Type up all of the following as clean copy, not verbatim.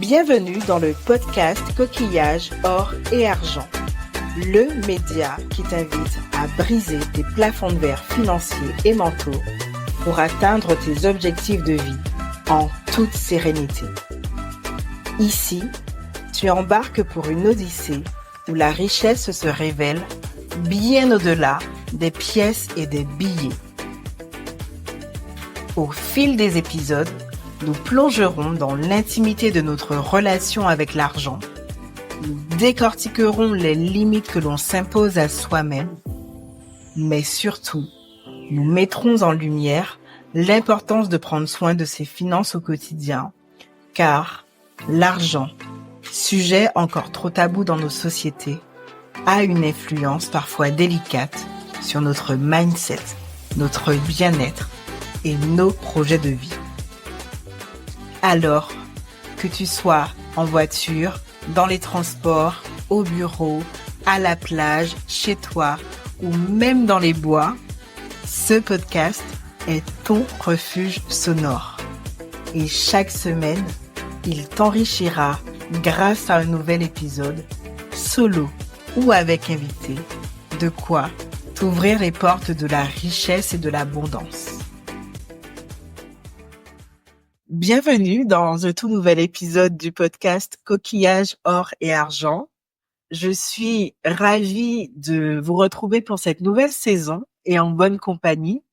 Bienvenue dans le podcast Coquillage, Or et Argent, le média qui t'invite à briser tes plafonds de verre financiers et mentaux pour atteindre tes objectifs de vie en toute sérénité. Ici, tu embarques pour une odyssée où la richesse se révèle bien au-delà des pièces et des billets. Au fil des épisodes, nous plongerons dans l'intimité de notre relation avec l'argent. Nous décortiquerons les limites que l'on s'impose à soi-même. Mais surtout, nous mettrons en lumière l'importance de prendre soin de ses finances au quotidien, car l'argent, sujet encore trop tabou dans nos sociétés, a une influence parfois délicate sur notre mindset, notre bien-être et nos projets de vie. Alors, que tu sois en voiture, dans les transports, au bureau, à la plage, chez toi ou même dans les bois, ce podcast est ton refuge sonore. Et chaque semaine, il t'enrichira grâce à un nouvel épisode, solo ou avec invité, de quoi t'ouvrir les portes de la richesse et de l'abondance. Bienvenue dans un tout nouvel épisode du podcast Coquillage, Or et Argent. Je suis ravie de vous retrouver pour cette nouvelle saison et en bonne compagnie.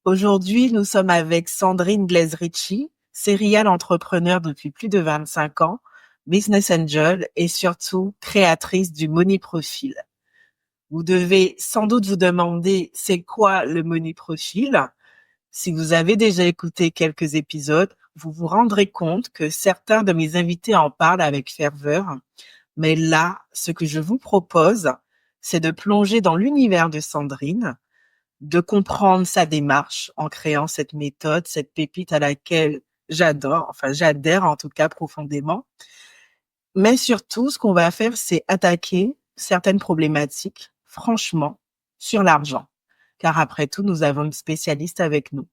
Aujourd'hui, nous sommes avec Sandrine Glaise-Ritchie, serial entrepreneur depuis plus de 25 ans, business angel et surtout créatrice du Money Profile. Vous devez sans doute vous demander c'est quoi le Money Profile. Si vous avez déjà écouté quelques épisodes, vous vous rendrez compte que certains de mes invités en parlent avec ferveur. Mais là, ce que je vous propose, c'est de plonger dans l'univers de Sandrine, de comprendre sa démarche en créant cette méthode, cette pépite à laquelle j'adhère en tout cas profondément. Mais surtout, ce qu'on va faire, c'est attaquer certaines problématiques, franchement, sur l'argent. Car après tout, nous avons une spécialiste avec nous.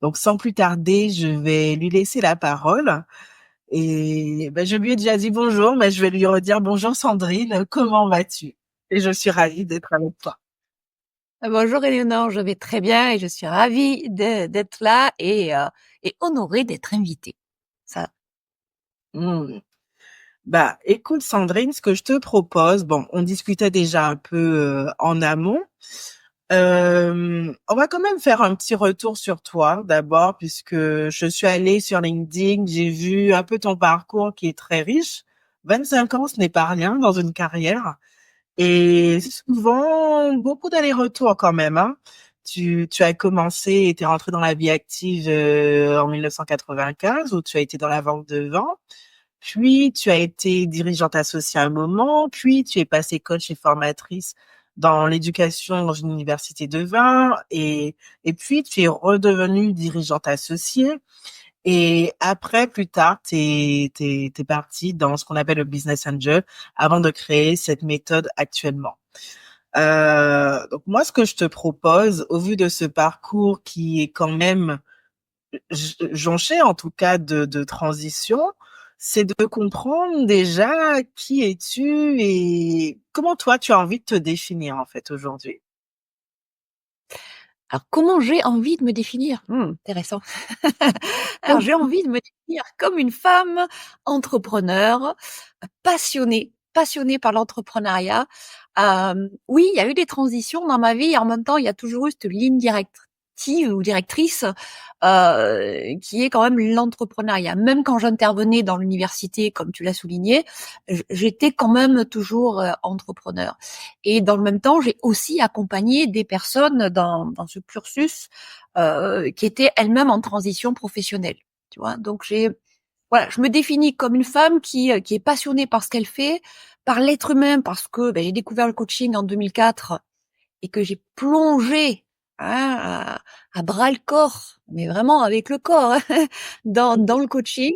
Donc, sans plus tarder, je vais lui laisser la parole. Et je lui ai déjà dit bonjour, mais je vais lui redire bonjour Sandrine, comment vas-tu? Et je suis ravie d'être avec toi. Bonjour Éléonore, je vais très bien et je suis ravie d'être là et honorée d'être invitée. Ça. Écoute Sandrine, ce que je te propose, on discutait déjà un peu en amont. On va quand même faire un petit retour sur toi d'abord, puisque je suis allée sur LinkedIn, j'ai vu un peu ton parcours qui est très riche. 25 ans, ce n'est pas rien dans une carrière. Et souvent, beaucoup d'allers-retours quand même, hein. Tu as commencé et tu es rentrée dans la vie active en 1995, où tu as été dans la vente de vin. Puis, tu as été dirigeante associée à un moment, puis tu es passée coach et formatrice dans l'éducation dans une université de vin, et puis tu es redevenue dirigeante associée. Et après, plus tard, t'es partie dans ce qu'on appelle le business angel avant de créer cette méthode actuellement. Donc moi, ce que je te propose, au vu de ce parcours qui est quand même jonché, en tout cas de transition, c'est de comprendre déjà qui es-tu et comment toi tu as envie de te définir en fait aujourd'hui. Alors comment j'ai envie de me définir? Intéressant. Alors j'ai envie de me définir comme une femme entrepreneur, passionnée par l'entrepreneuriat. Oui, il y a eu des transitions dans ma vie et en même temps, il y a toujours eu cette ligne directive ou directrice qui est quand même l'entrepreneuriat. Même quand j'intervenais dans l'université, comme tu l'as souligné, j'étais quand même toujours entrepreneur. Et dans le même temps, j'ai aussi accompagné des personnes dans ce cursus qui étaient elles-mêmes en transition professionnelle. Tu vois, donc voilà, je me définis comme une femme qui est passionnée par ce qu'elle fait, par l'être humain, parce que j'ai découvert le coaching en 2004 et que j'ai plongé à bras le corps, mais vraiment avec le corps, dans le coaching.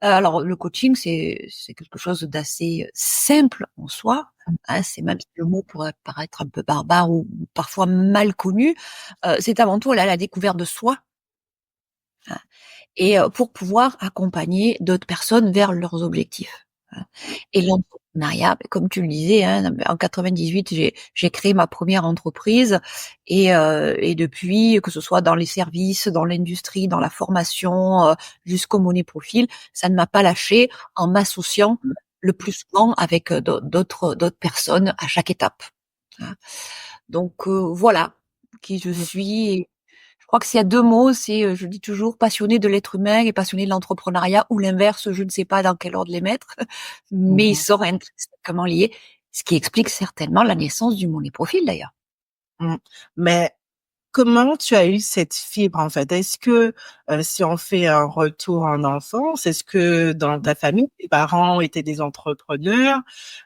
Alors le coaching, c'est quelque chose d'assez simple en soi. C'est même si le mot pourrait paraître un peu barbare ou parfois mal connu. C'est avant tout la découverte de soi. et pour pouvoir accompagner d'autres personnes vers leurs objectifs. Et l'entrepreneuriat, comme tu le disais, hein, en 98, j'ai créé ma première entreprise et depuis, que ce soit dans les services, dans l'industrie, dans la formation, jusqu'au money profil, ça ne m'a pas lâché en m'associant le plus souvent avec d'autres personnes à chaque étape. Hein. Donc voilà qui je suis. Et je crois que s'il y a deux mots, c'est, je dis toujours, passionné de l'être humain et passionné de l'entrepreneuriat, ou l'inverse, je ne sais pas dans quel ordre les mettre, mais ils Mhm. sont intrinsèquement liés, ce qui explique certainement la naissance du Money Profil d'ailleurs. Mm. Mais comment tu as eu cette fibre en fait? Est-ce que si on fait un retour en enfance, est-ce que dans ta famille, tes parents étaient des entrepreneurs?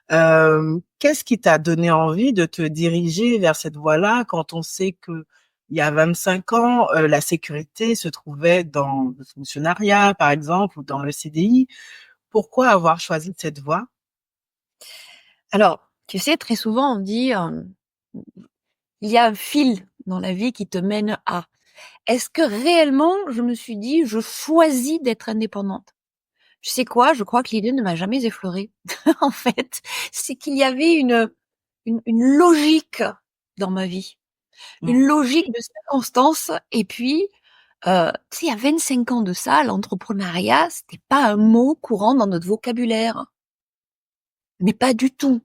Qu'est-ce qui t'a donné envie de te diriger vers cette voie-là quand on sait que il y a 25 ans, la sécurité se trouvait dans le fonctionnariat, par exemple, ou dans le CDI? Pourquoi avoir choisi cette voie? Alors, tu sais, très souvent on dit, il y a un fil dans la vie qui te mène à. Est-ce que réellement je me suis dit: «Je choisis d'être indépendante»? Tu sais quoi? Je crois que l'idée ne m'a jamais effleurée. En fait, c'est qu'il y avait une logique dans ma vie. Une Mmh. logique de circonstances et puis, tu sais, il y a 25 ans de ça, l'entrepreneuriat, c'était pas un mot courant dans notre vocabulaire. Mais pas du tout,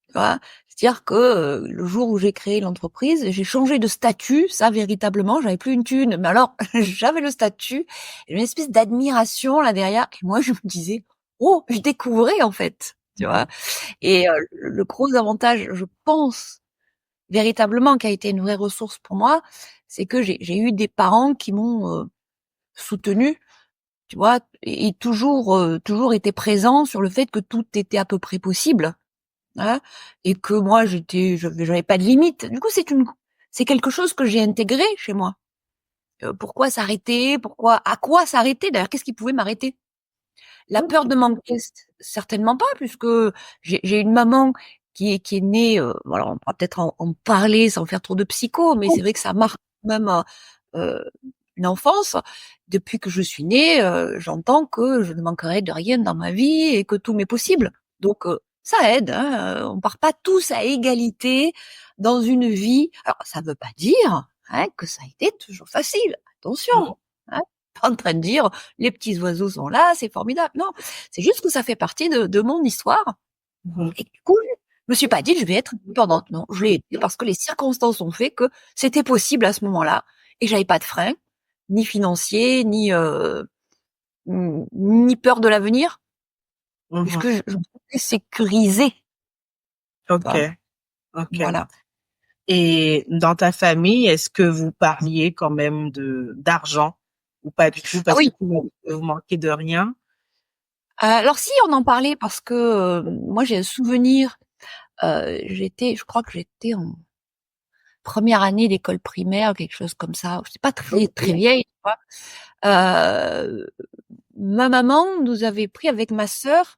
tu vois? C'est-à-dire que, le jour où j'ai créé l'entreprise, j'ai changé de statut, ça véritablement, j'avais plus une thune, mais alors j'avais le statut, une espèce d'admiration là derrière et moi je me disais: «Oh, je découvrais en fait», tu vois? Et le gros avantage, je pense, véritablement, qui a été une vraie ressource pour moi, c'est que j'ai eu des parents qui m'ont, soutenue, tu vois? Et toujours été présents sur le fait que tout était à peu près possible, hein, et que moi j'avais pas de limite. Du coup, c'est quelque chose que j'ai intégré chez moi. Pourquoi s'arrêter? À quoi s'arrêter d'ailleurs? Qu'est-ce qui pouvait m'arrêter? La peur de manquer, certainement pas, puisque j'ai une maman qui est née, voilà, on pourra peut-être en parler sans faire trop de psycho, mais c'est vrai que ça marque même, une enfance. Depuis que je suis née, j'entends que je ne manquerai de rien dans ma vie et que tout m'est possible. Donc, ça aide, hein, on part pas tous à égalité dans une vie. Alors ça veut pas dire, hein, que ça a été toujours facile. Attention, hein, pas en train de dire: «Les petits oiseaux sont là, c'est formidable». Non, c'est juste que ça fait partie de mon histoire Mmh. et du coup, je me suis pas dit: «Je vais être indépendante». Non, je l'ai été parce que les circonstances ont fait que c'était possible à ce moment-là et j'avais pas de frein, ni financier, ni peur de l'avenir, Mmh. puisque je me sentais sécurisée, tu OK, vois? OK. Voilà. Et dans ta famille, est-ce que vous parliez quand même d'argent ou pas du tout? Ah Parce que oui, vous manquez de rien? alors si, on en parlait parce que, moi j'ai un souvenir, je crois que j'étais en première année d'école primaire, quelque chose comme ça. J'étais pas très, très vieille, tu vois? Heu, Ma maman nous avait pris avec ma sœur,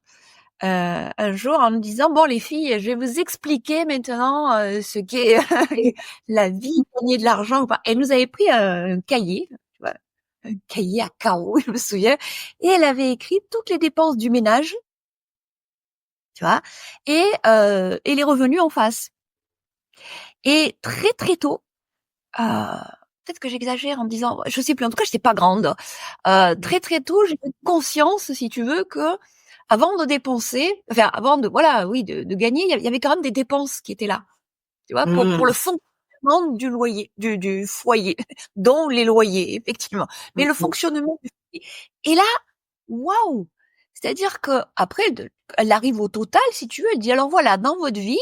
un jour en nous disant: «Bon les filles, je vais vous expliquer maintenant, ce qu'est la vie, gagner de l'argent ou pas». Elle nous avait pris un cahier, tu vois? Un cahier à carreaux, je me souviens, et elle avait écrit toutes les dépenses du ménage, tu vois? Et les revenus en face. Et très, très tôt, heu, peut-être que j'exagère en me disant, je sais plus, en tout cas, j'étais pas grande. Très, très tôt, j'ai eu conscience, si tu veux, que avant de dépenser, enfin, avant de voilà, oui, de gagner, il y avait quand même des dépenses qui étaient là, tu vois? Pour le Mmh. fonctionnement du loyer, du foyer, dont les loyers, effectivement. Mais Mmh le mh. fonctionnement du foyer. Et là, waouh! C'est-à-dire qu'après elle arrive au total, si tu veux, elle dit: «Alors voilà, dans votre vie,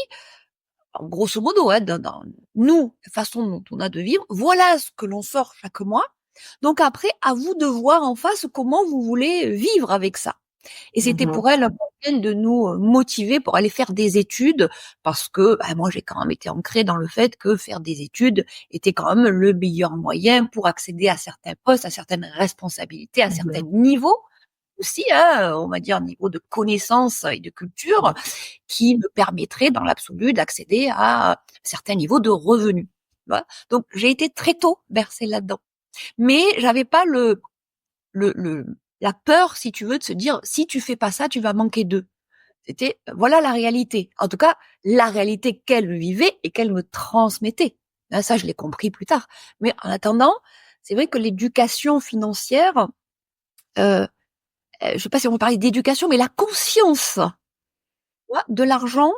en grosso modo, hein, dans nous, la façon dont on a de vivre, voilà ce que l'on sort chaque mois. Donc après, à vous de voir en face comment vous voulez vivre avec ça». Et c'était Mmh. pour elle un moyen de nous motiver pour aller faire des études parce que, bah, moi, j'ai quand même été ancrée dans le fait que faire des études était quand même le meilleur moyen pour accéder à certains postes, à certaines responsabilités, à certains Mmh. niveaux aussi, hein, on va dire niveau de connaissances et de culture qui me permettrait dans l'absolu d'accéder à certains niveaux de revenus. Tu vois? Donc j'ai été très tôt bercée là-dedans. Mais j'avais pas la peur, si tu veux, de se dire si tu fais pas ça, tu vas manquer d'eux. C'était voilà la réalité. En tout cas, la réalité qu'elle vivait et qu'elle me transmettait. Là, ça, je l'ai compris plus tard. Mais en attendant, c'est vrai que l'éducation financière, je sais pas si on peut parler d'éducation, mais la conscience de l'argent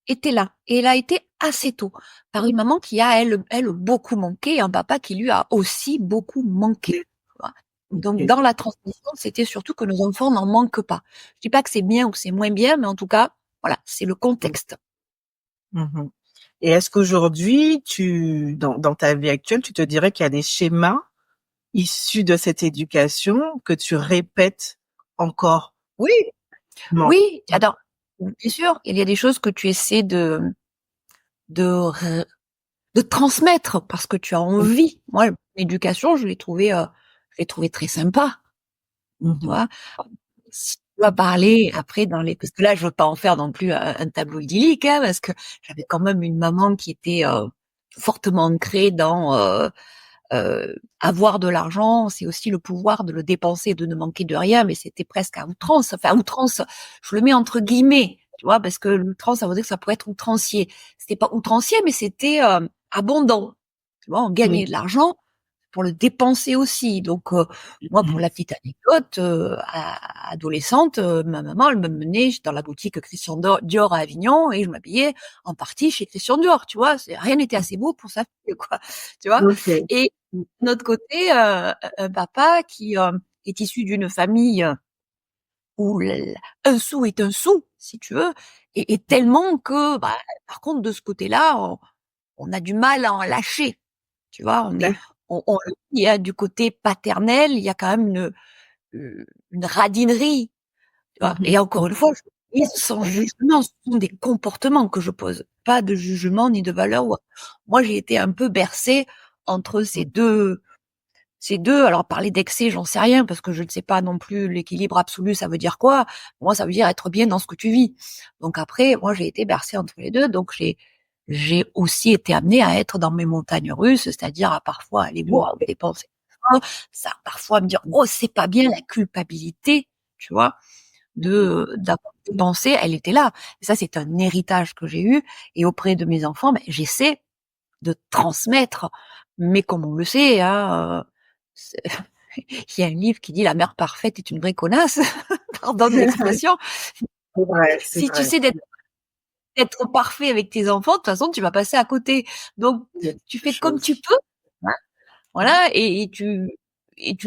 était là. Et elle a été assez tôt par une maman qui a, elle beaucoup manqué, et un papa qui lui a aussi beaucoup manqué. Donc, Ok. dans la transmission, c'était surtout que nos enfants n'en manquent pas. Je dis pas que c'est bien ou que c'est moins bien, mais en tout cas, voilà, c'est le contexte. Mhm. Et est-ce qu'aujourd'hui, dans ta vie actuelle, tu te dirais qu'il y a des schémas issus de cette éducation que tu répètes encore? Oui, Non. oui. Alors, bien sûr, il y a des choses que tu essaies de, de transmettre parce que tu as envie. Moi, l'éducation, je l'ai trouvé très sympa. Tu Mhm. vois, si tu dois parler après parce que là, je veux pas en faire non plus un tableau idyllique, hein, parce que j'avais quand même une maman qui était fortement ancrée dans avoir de l'argent, c'est aussi le pouvoir de le dépenser, de ne manquer de rien, mais c'était presque à outrance. Enfin, à outrance, je le mets entre guillemets, tu vois, parce que l'outrance, ça veut dire que ça pourrait être outrancier. C'était pas outrancier, mais c'était abondant. Tu vois, on gagnait Oui. de l'argent pour le dépenser aussi. Donc, moi, pour Mhm. la petite anecdote, adolescente, ma maman, elle me menait dans la boutique Christian Dior à Avignon et je m'habillais en partie chez Christian Dior, tu vois. Rien n'était assez beau pour sa fille, quoi. Tu vois. Ok. Et de notre côté, un papa qui est issu d'une famille où un sou est un sou, si tu veux, et tellement que, bah, par contre, de ce côté-là, on a du mal à en lâcher. Tu vois, il y a du côté paternel, il y a quand même une radinerie, tu vois. Mhm. Et encore une fois, je dis sans jugement, ce sont des comportements que je pose, pas de jugement ni de valeur. Moi, j'ai été un peu bercée entre ces deux. Alors, parler d'excès, j'en sais rien, parce que je ne sais pas non plus l'équilibre absolu, ça veut dire quoi. Moi, ça veut dire être bien dans ce que tu vis. Donc après, moi, j'ai été bercée entre les deux, donc j'ai aussi été amenée à être dans mes montagnes russes, c'est-à-dire à parfois aller voir dépenser, ça, parfois me dire, oh, c'est pas bien, la culpabilité, tu vois, d'avoir dépensé, elle était là. Et ça, c'est un héritage que j'ai eu, et auprès de mes enfants, ben, j'essaie de transmettre, mais comme on le sait, hein, il y a un livre qui dit la mère parfaite est une vraie connasse, pardon de l'expression. C'est vrai, c'est Si tu vrai. sais d'être parfait avec tes enfants, de toute façon, tu vas passer à côté. Donc, C'est tu quelque fais comme tu chose. peux, hein, voilà, et tu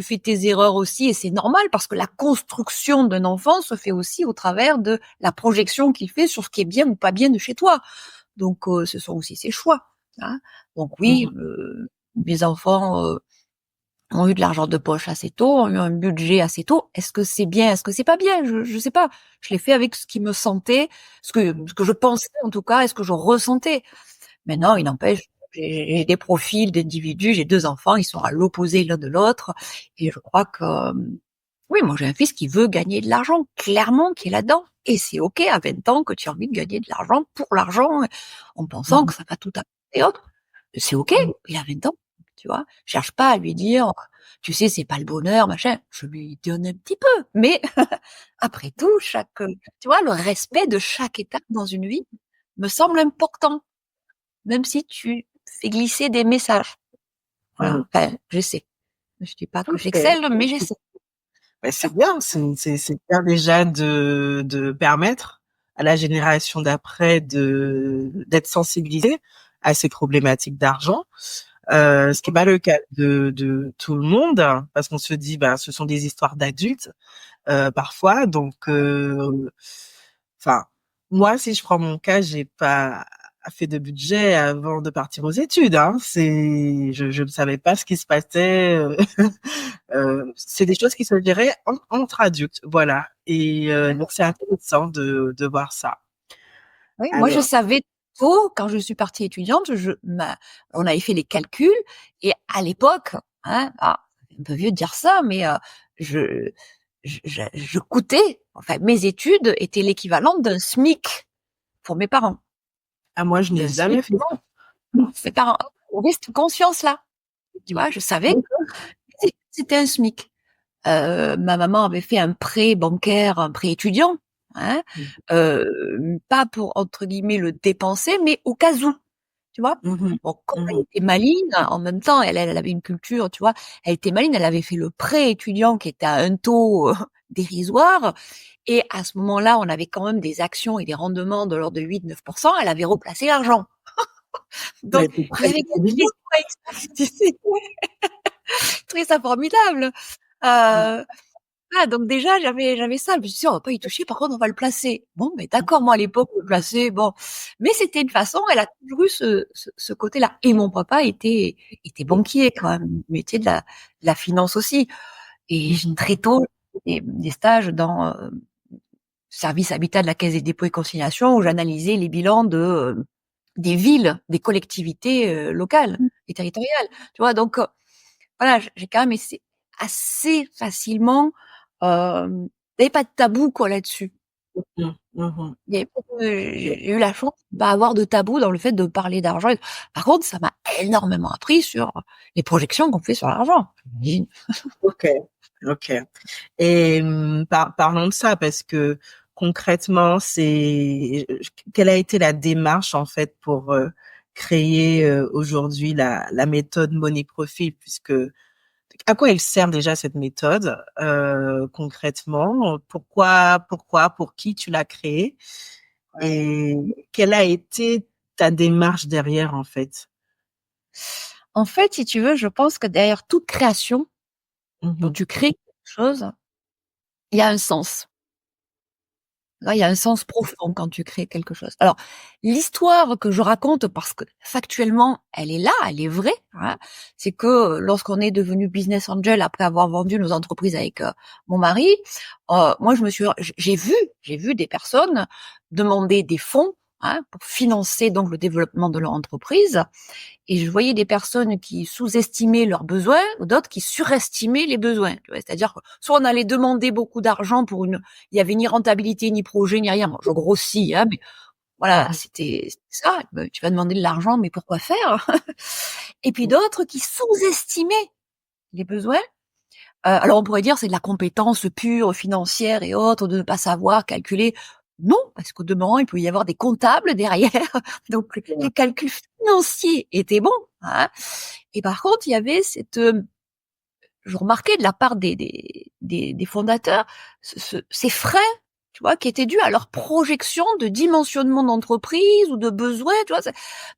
fais tes erreurs aussi, et c'est normal parce que la construction d'un enfant se fait aussi au travers de la projection qu'il fait sur ce qui est bien ou pas bien de chez toi. Donc, ce sont aussi ses choix, hein. Donc oui, Mhm. mes enfants ont eu de l'argent de poche assez tôt, ont eu un budget assez tôt. Est-ce que c'est bien, est-ce que c'est pas bien? Je sais pas. Je l'ai fait avec ce qui me sentait, ce que je pensais en tout cas, et ce que je ressentais. Maintenant, il n'empêche, j'ai des profils d'individus, j'ai deux enfants, ils sont à l'opposé l'un de l'autre, et je crois que oui, moi j'ai un fils qui veut gagner de l'argent, clairement, qui est là-dedans. Et c'est ok à 20 ans que tu as envie de gagner de l'argent pour l'argent, en pensant que Mhm. ça va tout apporter et autres. C'est ok, Mhm. il a 20 ans, tu vois. Je cherche pas à lui dire, tu sais, c'est pas le bonheur, machin. Je lui donne un petit peu, mais après tout, tu vois, le respect de chaque étape dans une vie me semble important, même si tu fais glisser des messages. Voilà. Mhm. Enfin, j'essaie. Je dis pas que Ok. j'excelle, mais j'essaie. Ben, c'est bien, c'est bien déjà de permettre à la génération d'après d'être sensibilisée à ces problématiques d'argent. Ce qui n'est pas le cas de tout le monde, parce qu'on se dit, ben, ce sont des histoires d'adultes parfois. Donc, enfin, moi, si je prends mon cas, j'ai pas fait de budget avant de partir aux études. Hein. Je ne savais pas ce qui se passait. C'est des choses qui se diraient entre adultes, voilà. Et donc, c'est intéressant de voir ça. Oui, moi je Alors, savais tôt quand je suis partie étudiante, on avait fait les calculs et à l'époque, hein, c'est un peu vieux de dire ça, mais je, je coûtais, enfin mes études étaient l'équivalent d'un SMIC pour mes parents, à moi, je n'ai d'un SMIC jamais fait ça. pour mes parents. J'avais cette conscience-là, tu vois, je savais que c'était un SMIC. ma maman avait fait un prêt bancaire, un prêt étudiant, hein, pas pour entre guillemets le dépenser, mais au cas où, tu vois. Mhm. Bon, comme elle Mhm. était maligne, en même temps, elle avait une culture, tu vois. Elle était maligne, elle avait fait le prêt étudiant qui était à un taux dérisoire. Et à ce moment-là, on avait quand même des actions et des rendements de l'ordre de 8-9%. Elle avait replacé l'argent. Mais Donc, c'est il y très avait quelque intelligent. chose, tu sais. Je trouvais ça formidable. Euh, donc déjà, j'avais ça. Je me suis dit, on va pas y toucher. Par contre, on va le placer. Bon, mais d'accord, moi, à l'époque, le placer, bon. Mais c'était une façon, elle a toujours eu ce côté-là. Et mon papa était banquier, quand même, métier de la finance aussi. Et très tôt, des stages dans service habitat de la Caisse des dépôts et consignations où j'analysais les bilans des villes, des collectivités locales et territoriales. Tu vois, donc voilà, j'ai quand même essayé assez facilement. Il n'y avait pas de tabou quoi là-dessus. Mhm. Mhm. Il y avait pas j'ai eu la chance de pas avoir de tabou dans le fait de parler d'argent. Par contre, ça m'a énormément appris sur les projections qu'on fait sur l'argent. J'imagine. Ok, ok. Et parlons de ça parce que concrètement, quelle a été la démarche en fait pour créer aujourd'hui la méthode Money Profit, puisque à quoi elle sert déjà cette méthode concrètement? Pourquoi, pour qui tu l'as créée et quelle a été ta démarche derrière en fait? En fait, si tu veux, je pense que derrière toute création, quand Mhm. tu crées quelque chose, il y a un sens. Là, il y a un sens profond quand tu crées quelque chose. Alors, l'histoire que je raconte, parce que factuellement, elle est là, elle est vraie, hein, c'est que lorsqu'on est devenu business angel après avoir vendu nos entreprises avec mon mari, moi, j'ai vu des personnes demander des fonds hein, pour financer donc le développement de leur entreprise. Et je voyais des personnes qui sous-estimaient leurs besoins ou d'autres qui surestimaient les besoins. C'est-à-dire que soit on allait demander beaucoup d'argent il y avait ni rentabilité, ni projet, ni rien. Bon, je grossis, hein, mais voilà, c'était ça. Ben, tu vas demander de l'argent, mais pourquoi faire? Et puis d'autres qui sous-estimaient les besoins. Alors on pourrait dire c'est de la compétence pure, financière et autres, de ne pas savoir calculer. Non, parce qu'au demeurant, il peut y avoir des comptables derrière. Donc les calculs financiers étaient bons. Hein. Et par contre, il y avait je remarquais de la part des fondateurs, ces freins, tu vois, qui étaient dus à leur projection de dimensionnement d'entreprise ou de besoins, tu vois.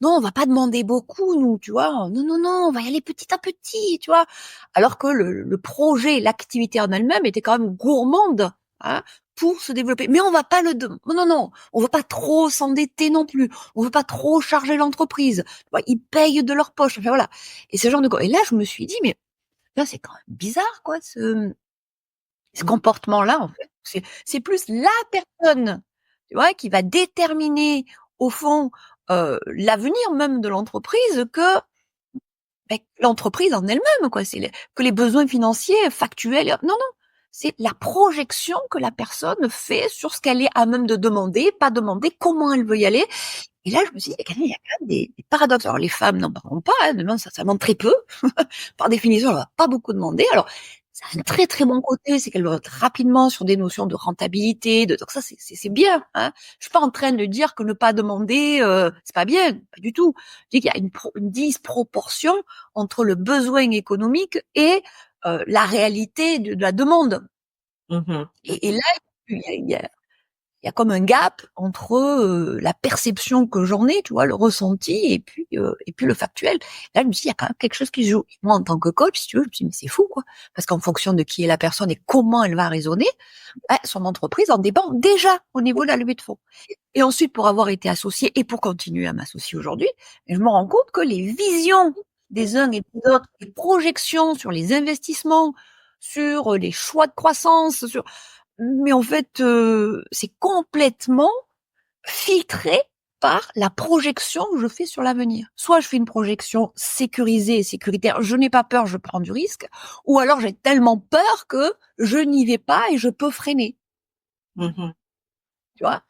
Non, on va pas demander beaucoup, nous, tu vois. Non, non, non, on va y aller petit à petit, tu vois. Alors que le projet, l'activité en elle-même était quand même gourmande, hein, pour se développer. Mais on va pas non, non, non, on veut pas trop s'endetter non plus. On veut pas trop charger l'entreprise. Tu vois, ils payent de leur poche. Enfin, voilà. Et ce genre de, et là, je me suis dit, mais là, c'est quand même bizarre, quoi, ce comportement-là, en fait. C'est plus la personne, tu vois, qui va déterminer, au fond, l'avenir même de l'entreprise que l'entreprise en elle-même, quoi. Que les besoins financiers, factuels. Non, non. C'est la projection que la personne fait sur ce qu'elle est à même de demander, pas demander, comment elle veut y aller. Et là, je me suis dit, il y a quand même des paradoxes. Alors, les femmes n'en parlent pas, hein, ça demande très peu. Par définition, elle va pas beaucoup demander. Alors, ça a un très très bon côté, c'est qu'elle va être rapidement sur des notions de rentabilité, donc ça c'est bien. Hein. Je suis pas en train de dire que ne pas demander c'est pas bien, pas du tout. Je dis qu'il y a une disproportion entre le besoin économique et la réalité de la demande. Mhm. Et là, il y a comme un gap entre la perception que j'en ai, tu vois, le ressenti et puis le factuel. Là, je me suis dit, il y a quand même quelque chose qui se joue. Et moi, en tant que coach, si tu veux, je me suis dit, mais c'est fou, quoi. Parce qu'en fonction de qui est la personne et comment elle va raisonner, son entreprise en dépend déjà au niveau de la levée de fonds. Et ensuite, pour avoir été associée et pour continuer à m'associer aujourd'hui, je me rends compte que les visions des uns et des autres, les projections sur les investissements, sur les choix de croissance, mais en fait, c'est complètement filtré par la projection que je fais sur l'avenir. Soit je fais une projection sécurisée et sécuritaire, je n'ai pas peur, je prends du risque, ou alors j'ai tellement peur que je n'y vais pas et je peux freiner, Mhm. tu vois.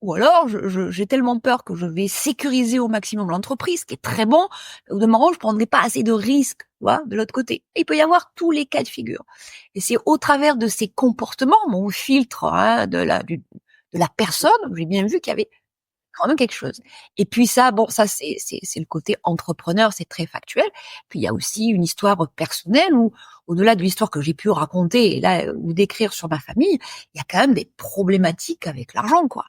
Ou alors, j'ai tellement peur que je vais sécuriser au maximum l'entreprise, ce qui est très bon. Au demeurant, je prendrai pas assez de risques, tu vois, de l'autre côté. Et il peut y avoir tous les cas de figure. Et c'est au travers de ces comportements, mon filtre, de la personne, j'ai bien vu qu'il y avait quand même quelque chose. Et puis ça, bon, ça c'est le côté entrepreneur, c'est très factuel. Puis il y a aussi une histoire personnelle où, au-delà de l'histoire que j'ai pu raconter et là ou décrire sur ma famille, il y a quand même des problématiques avec l'argent, quoi.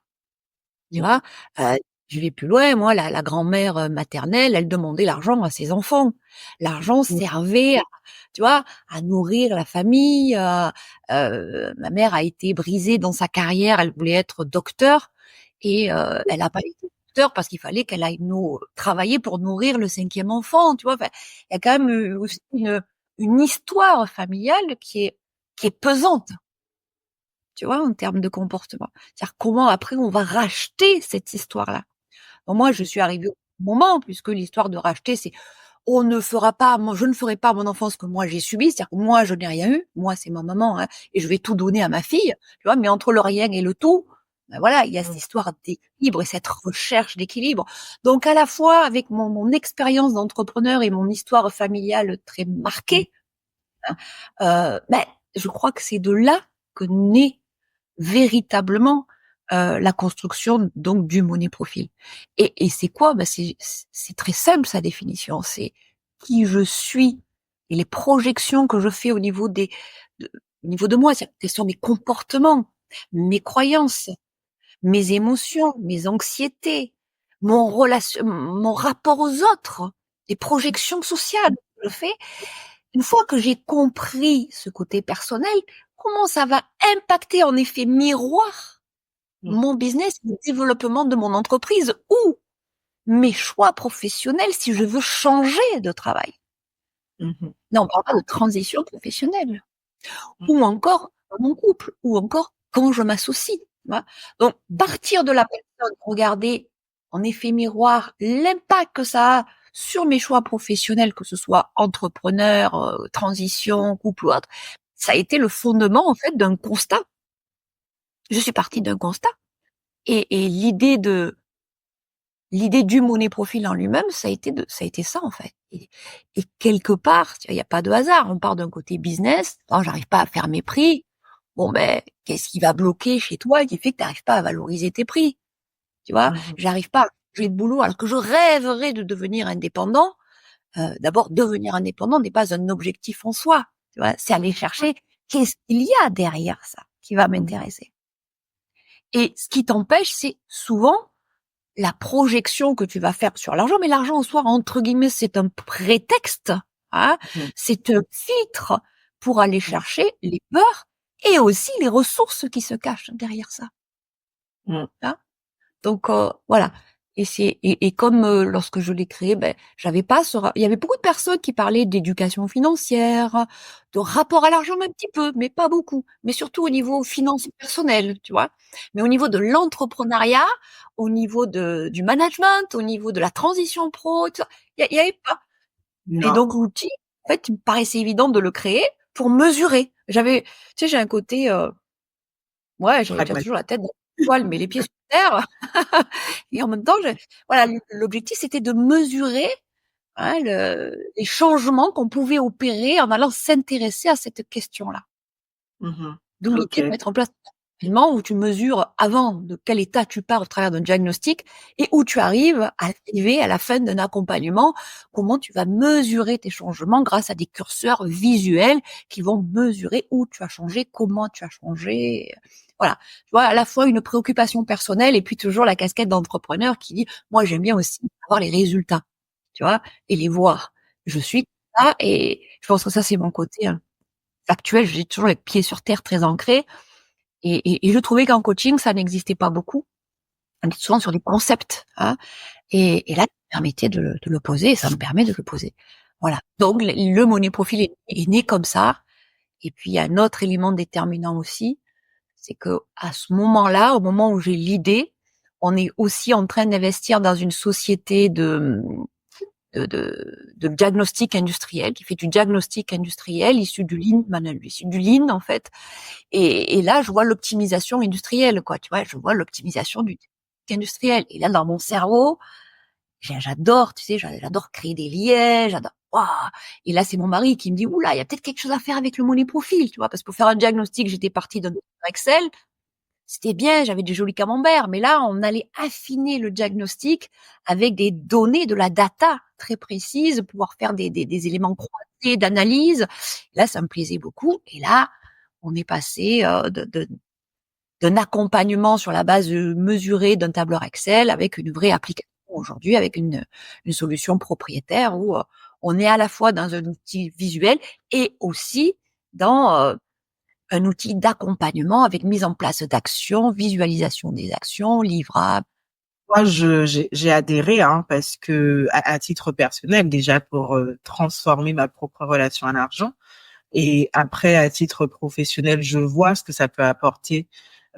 Tu vois? Heu, je vais plus loin, moi, la grand-mère, maternelle, elle demandait l'argent à ses enfants. L'argent Mmh. servait à, tu vois, à nourrir la famille, ma mère a été brisée dans sa carrière, elle voulait être docteur et elle a pas été docteur parce qu'il fallait qu'elle aille travailler pour nourrir le 5e enfant, tu vois? Enfin, il y a quand même, aussi une histoire familiale qui est pesante. Tu vois, en termes de comportement. C'est-à-dire comment après on va racheter cette histoire-là. Bon, moi, je suis arrivée au moment puisque l'histoire de racheter, c'est on ne fera pas, moi, je ne ferai pas à mon enfant ce que moi j'ai subi, c'est-à-dire que moi je n'ai rien eu, moi c'est ma maman, hein, et je vais tout donner à ma fille, tu vois, mais entre le rien et le tout, ben voilà, il y a cette Mmh. histoire d'équilibre et cette recherche d'équilibre. Donc à la fois avec mon expérience d'entrepreneur et mon histoire familiale très Mmh. marquée, hein, ben, je crois que c'est de là que naît véritablement la construction donc du money profil. Et c'est quoi? Bah, c'est très simple sa définition, c'est qui je suis et les projections que je fais au niveau de moi, c'est la question de mes comportements, mes croyances, mes émotions, mes anxiétés, mon rapport aux autres, les projections sociales que je fais. Une fois que j'ai compris ce côté personnel, comment ça va impacter en effet miroir Mmh. mon business, le développement de mon entreprise ou mes choix professionnels si je veux changer de travail. Mmh. Là, on parle pas de transition professionnelle. Mmh. Ou encore dans mon couple, ou encore quand je m'associe, tu vois? Donc partir de la personne, regarder en effet miroir l'impact que ça a sur mes choix professionnels, que ce soit entrepreneur, transition, couple ou autre, ça a été le fondement en fait d'un constat. Je suis partie d'un constat et l'idée du money profil en lui-même, ça a été ça en fait. Et quelque part, il y a pas de hasard. On part d'un côté business. Oh, j'arrive pas à faire mes prix. Bon ben, qu'est-ce qui va bloquer chez toi qui fait que tu n'arrives pas à valoriser tes prix? Tu vois? Mmh. J'arrive pas à changer de boulot alors que je rêverais de devenir indépendant. D'abord, devenir indépendant n'est pas un objectif en soi. Tu vois? C'est aller chercher qu'est-ce qu'il y a derrière ça qui va Mmh. m'intéresser. Et ce qui t'empêche, c'est souvent la projection que tu vas faire sur l'argent, mais l'argent en soi, entre guillemets, c'est un prétexte, hein, Mmh. c'est un filtre pour aller chercher les peurs et aussi les ressources qui se cachent derrière ça, Mmh. hein. Donc voilà. Et comme lorsque je l'ai créé, ben j'avais pas il y avait beaucoup de personnes qui parlaient d'éducation financière, de rapport à l'argent un petit peu, mais pas beaucoup. Mais surtout au niveau finances personnelles, tu vois? Mais au niveau de l'entrepreneuriat, au niveau du management, au niveau de la transition pro, tu vois? Il y avait pas. Et Non, donc l'outil, en fait, il me paraissait évident de le créer pour mesurer. Tu sais, j'ai un côté, ouais, j'ai pragmatique. toujours la tête dans les étoiles, mais les pieds sur terre. Et en même temps, voilà, l'objectif, c'était de mesurer, hein, les changements qu'on pouvait opérer en allant s'intéresser à cette question-là. Mmh. D'où l'idée de OK. mettre en place un experiment où tu mesures avant de quel état tu pars au travers d'un diagnostic et où tu arrives à arriver à la fin d'un accompagnement, comment tu vas mesurer tes changements grâce à des curseurs visuels qui vont mesurer où tu as changé, comment tu as changé. Voilà. Tu vois, à la fois une préoccupation personnelle et puis toujours la casquette d'entrepreneur qui dit, moi, j'aime bien aussi avoir les résultats, tu vois, et les voir. Je suis là et je pense que ça, c'est mon côté, factuel. J'ai toujours les pieds sur terre, très ancrés. Et je trouvais qu'en coaching, ça n'existait pas beaucoup. On est souvent sur des concepts, hein. Et là, ça me permettait de le poser et ça me permet de le poser. Voilà. Donc, le money profil est né comme ça. Et puis, il y a un autre élément déterminant aussi, c'est que à ce moment-là, au moment où j'ai l'idée, on est aussi en train d'investir dans une société de diagnostic industriel, qui fait du diagnostic industriel issu du lean, en fait. Et là, je vois l'optimisation industrielle, quoi. Tu vois, je vois l'optimisation du industrielle. Et là, dans mon cerveau, j'adore, tu sais, j'adore créer des liens, j'adore. Waouh. Et là, c'est mon mari qui me dit, oula, il y a peut-être quelque chose à faire avec le money profil, tu vois, parce que pour faire un diagnostic, j'étais partie d'un Excel. C'était bien, j'avais des jolis camemberts, mais là, on allait affiner le diagnostic avec des données, de la data très précise, pouvoir faire des éléments croisés d'analyse. Là, ça me plaisait beaucoup. Et là, on est passé d'un accompagnement sur la base mesurée d'un tableur Excel avec une vraie application aujourd'hui, avec une solution propriétaire où on est à la fois dans un outil visuel et aussi dans un outil d'accompagnement avec mise en place d'actions, visualisation des actions, livrables. Moi, j'ai adhéré, hein, parce que à titre personnel, déjà pour transformer ma propre relation à l'argent, et après à titre professionnel, je vois ce que ça peut apporter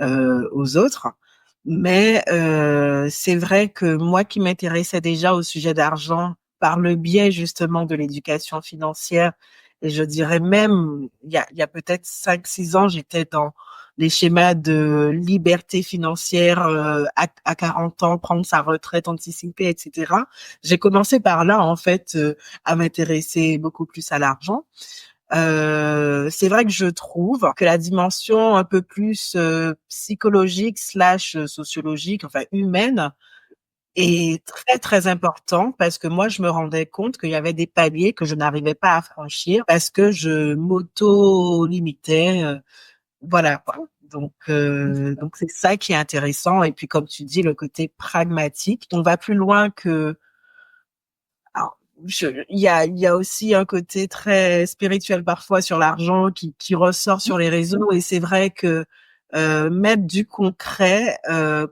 aux autres. Mais c'est vrai que moi qui m'intéressais déjà au sujet d'argent par le biais justement de l'éducation financière, et je dirais même il y a peut-être 5-6 ans, j'étais dans les schémas de liberté financière à 40 ans, prendre sa retraite anticipée, etc. J'ai commencé par là en fait à m'intéresser beaucoup plus à l'argent. C'est vrai que je trouve que la dimension un peu plus psychologique slash sociologique, enfin humaine, est très très important parce que moi je me rendais compte qu'il y avait des paliers que je n'arrivais pas à franchir parce que je m'auto-limitais, voilà quoi. Donc c'est ça qui est intéressant et puis comme tu dis le côté pragmatique, on va plus loin que alors, il y a aussi un côté très spirituel parfois sur l'argent qui ressort sur les réseaux et c'est vrai que mettre du concret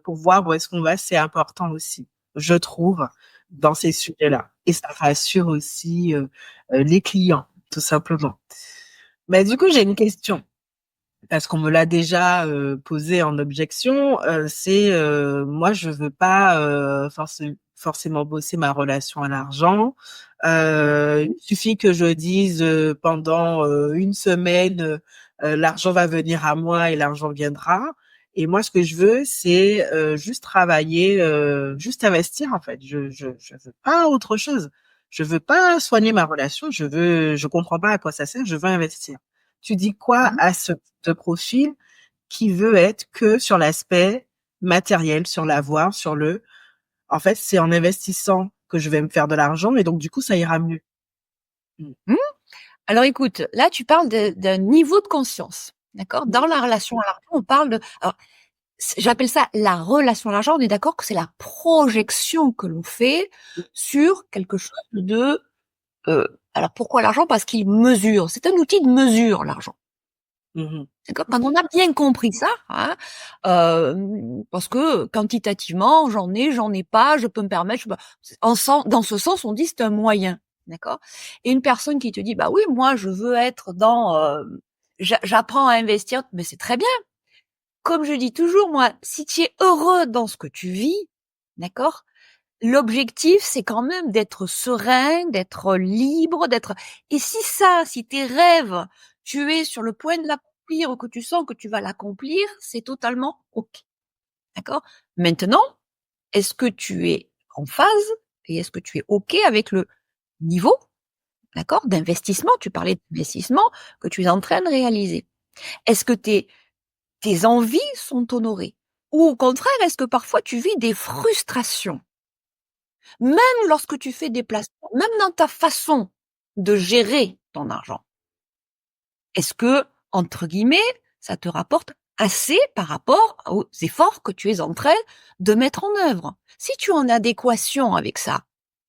pour voir où est-ce qu'on va, c'est important aussi, je trouve, dans ces sujets-là. Et ça rassure aussi les clients, tout simplement. Mais du coup, j'ai une question parce qu'on me l'a déjà posé en objection, c'est moi je veux pas forcément bosser ma relation à l'argent. Il suffit que je dise pendant une semaine l'argent va venir à moi et l'argent viendra. Et moi ce que je veux c'est juste travailler, juste investir en fait. Je veux pas autre chose. Je veux pas soigner ma relation. Je comprends pas à quoi ça sert. Je veux investir. Tu dis quoi à ce profil qui veut être que sur l'aspect matériel, sur l'avoir, sur le en fait, c'est en investissant que je vais me faire de l'argent et donc du coup, ça ira mieux. Mmh. Alors écoute, là tu parles d'un niveau de conscience, d'accord? Dans la relation à l'argent, on parle de, alors j'appelle ça la relation à l'argent. On est d'accord que c'est la projection que l'on fait sur quelque chose de. Alors pourquoi l'argent? Parce qu'il mesure. C'est un outil de mesure, l'argent. Mmh. D'accord? Quand on a bien compris ça, hein, parce que quantitativement, j'en ai pas, je peux me permettre. Dans ce sens, on dit c'est un moyen, d'accord? Et une personne qui te dit, bah oui, moi je veux être dans, j'apprends à investir, mais c'est très bien. Comme je dis toujours, moi, si tu es heureux dans ce que tu vis, d'accord? L'objectif, c'est quand même d'être serein, d'être libre, d'être. Et si tes rêves, tu es sur le point de l'accomplir ou que tu sens que tu vas l'accomplir, c'est totalement OK. D'accord? Maintenant, est-ce que tu es en phase et est-ce que tu es OK avec le niveau, d'accord, d'investissement? Tu parlais d'investissement que tu es en train de réaliser. Est-ce que tes envies sont honorées? Ou au contraire, est-ce que parfois tu vis des frustrations? Même lorsque tu fais des placements, même dans ta façon de gérer ton argent, est-ce que, entre guillemets, ça te rapporte assez par rapport aux efforts que tu es en train de mettre en œuvre? Si tu es en adéquation avec ça,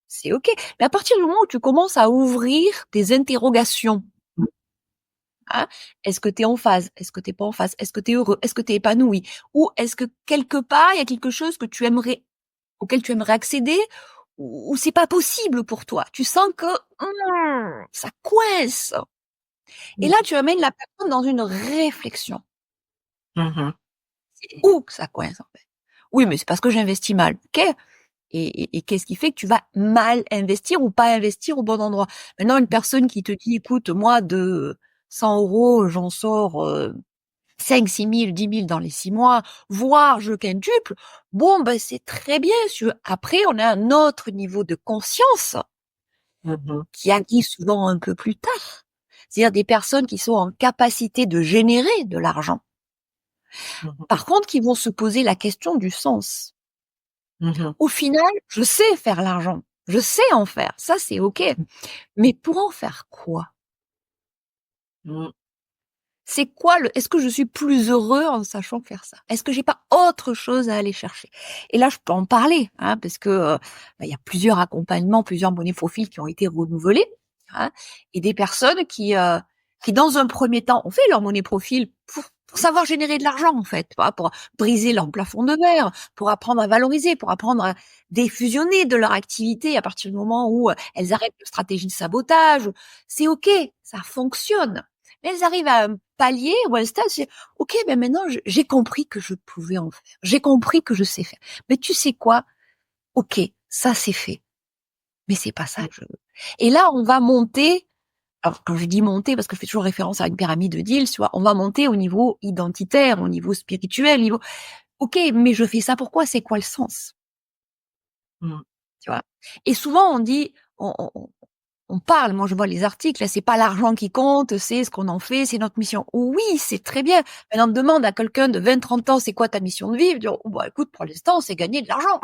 c'est OK. Mais à partir du moment où tu commences à ouvrir des interrogations, hein, est-ce que tu es en phase? Est-ce que tu es pas en phase? Est-ce que tu es heureux? Est-ce que tu es épanoui? Ou est-ce que quelque part, il y a quelque chose que tu aimerais auquel tu aimerais accéder ou c'est pas possible pour toi? Tu sens que ça coince. Et là, tu amènes la personne dans une réflexion. Mmh. C'est où que ça coince, en fait? Oui, mais c'est parce que j'investis mal. OK. Et qu'est-ce qui fait que tu vas mal investir ou pas investir au bon endroit? Maintenant, une personne qui te dit: «Écoute, moi de 100 €, j'en sors, 5, 6 000, 10 000 dans les 6 mois, voire je quintuple, bon, ben, c'est très bien. Après, on a un autre niveau de conscience qui acquis souvent un peu plus tard. C'est-à-dire des personnes qui sont en capacité de générer de l'argent. Par contre, qui vont se poser la question du sens. Au final, je sais faire l'argent. Je sais en faire. Ça, c'est OK. Mais pour en faire quoi? C'est quoi est-ce que je suis plus heureux en sachant faire ça? Est-ce que j'ai pas autre chose à aller chercher? Et là, je peux en parler, hein, parce que, il y a plusieurs accompagnements, plusieurs bonnets profils qui ont été renouvelés, hein, et des personnes qui dans un premier temps ont fait leur monnaie profil pour savoir générer de l'argent, en fait, tu vois, pour briser leur plafond de verre, pour apprendre à valoriser, pour apprendre à défusionner de leur activité à partir du moment où elles arrêtent de stratégie de sabotage. C'est OK, ça fonctionne. Mais elles arrivent à un palier ou à un stade, c'est OK, ben maintenant j'ai compris que je pouvais en faire. J'ai compris que je sais faire. Mais tu sais quoi? OK, ça c'est fait. Mais c'est pas ça que je veux. Et là, on va monter. Alors quand je dis monter, parce que je fais toujours référence à une pyramide de deals, tu vois, on va monter au niveau identitaire, au niveau spirituel, au niveau. OK, mais je fais ça pourquoi? C'est quoi le sens? Tu vois? Et souvent on dit, on parle, moi je vois les articles, c'est pas l'argent qui compte, c'est ce qu'on en fait, c'est notre mission. Oui, c'est très bien. Maintenant, on demande à quelqu'un de 20, 30 ans, c'est quoi ta mission de vie? Il dit, oh, bah, écoute, pour l'instant, c'est gagner de l'argent.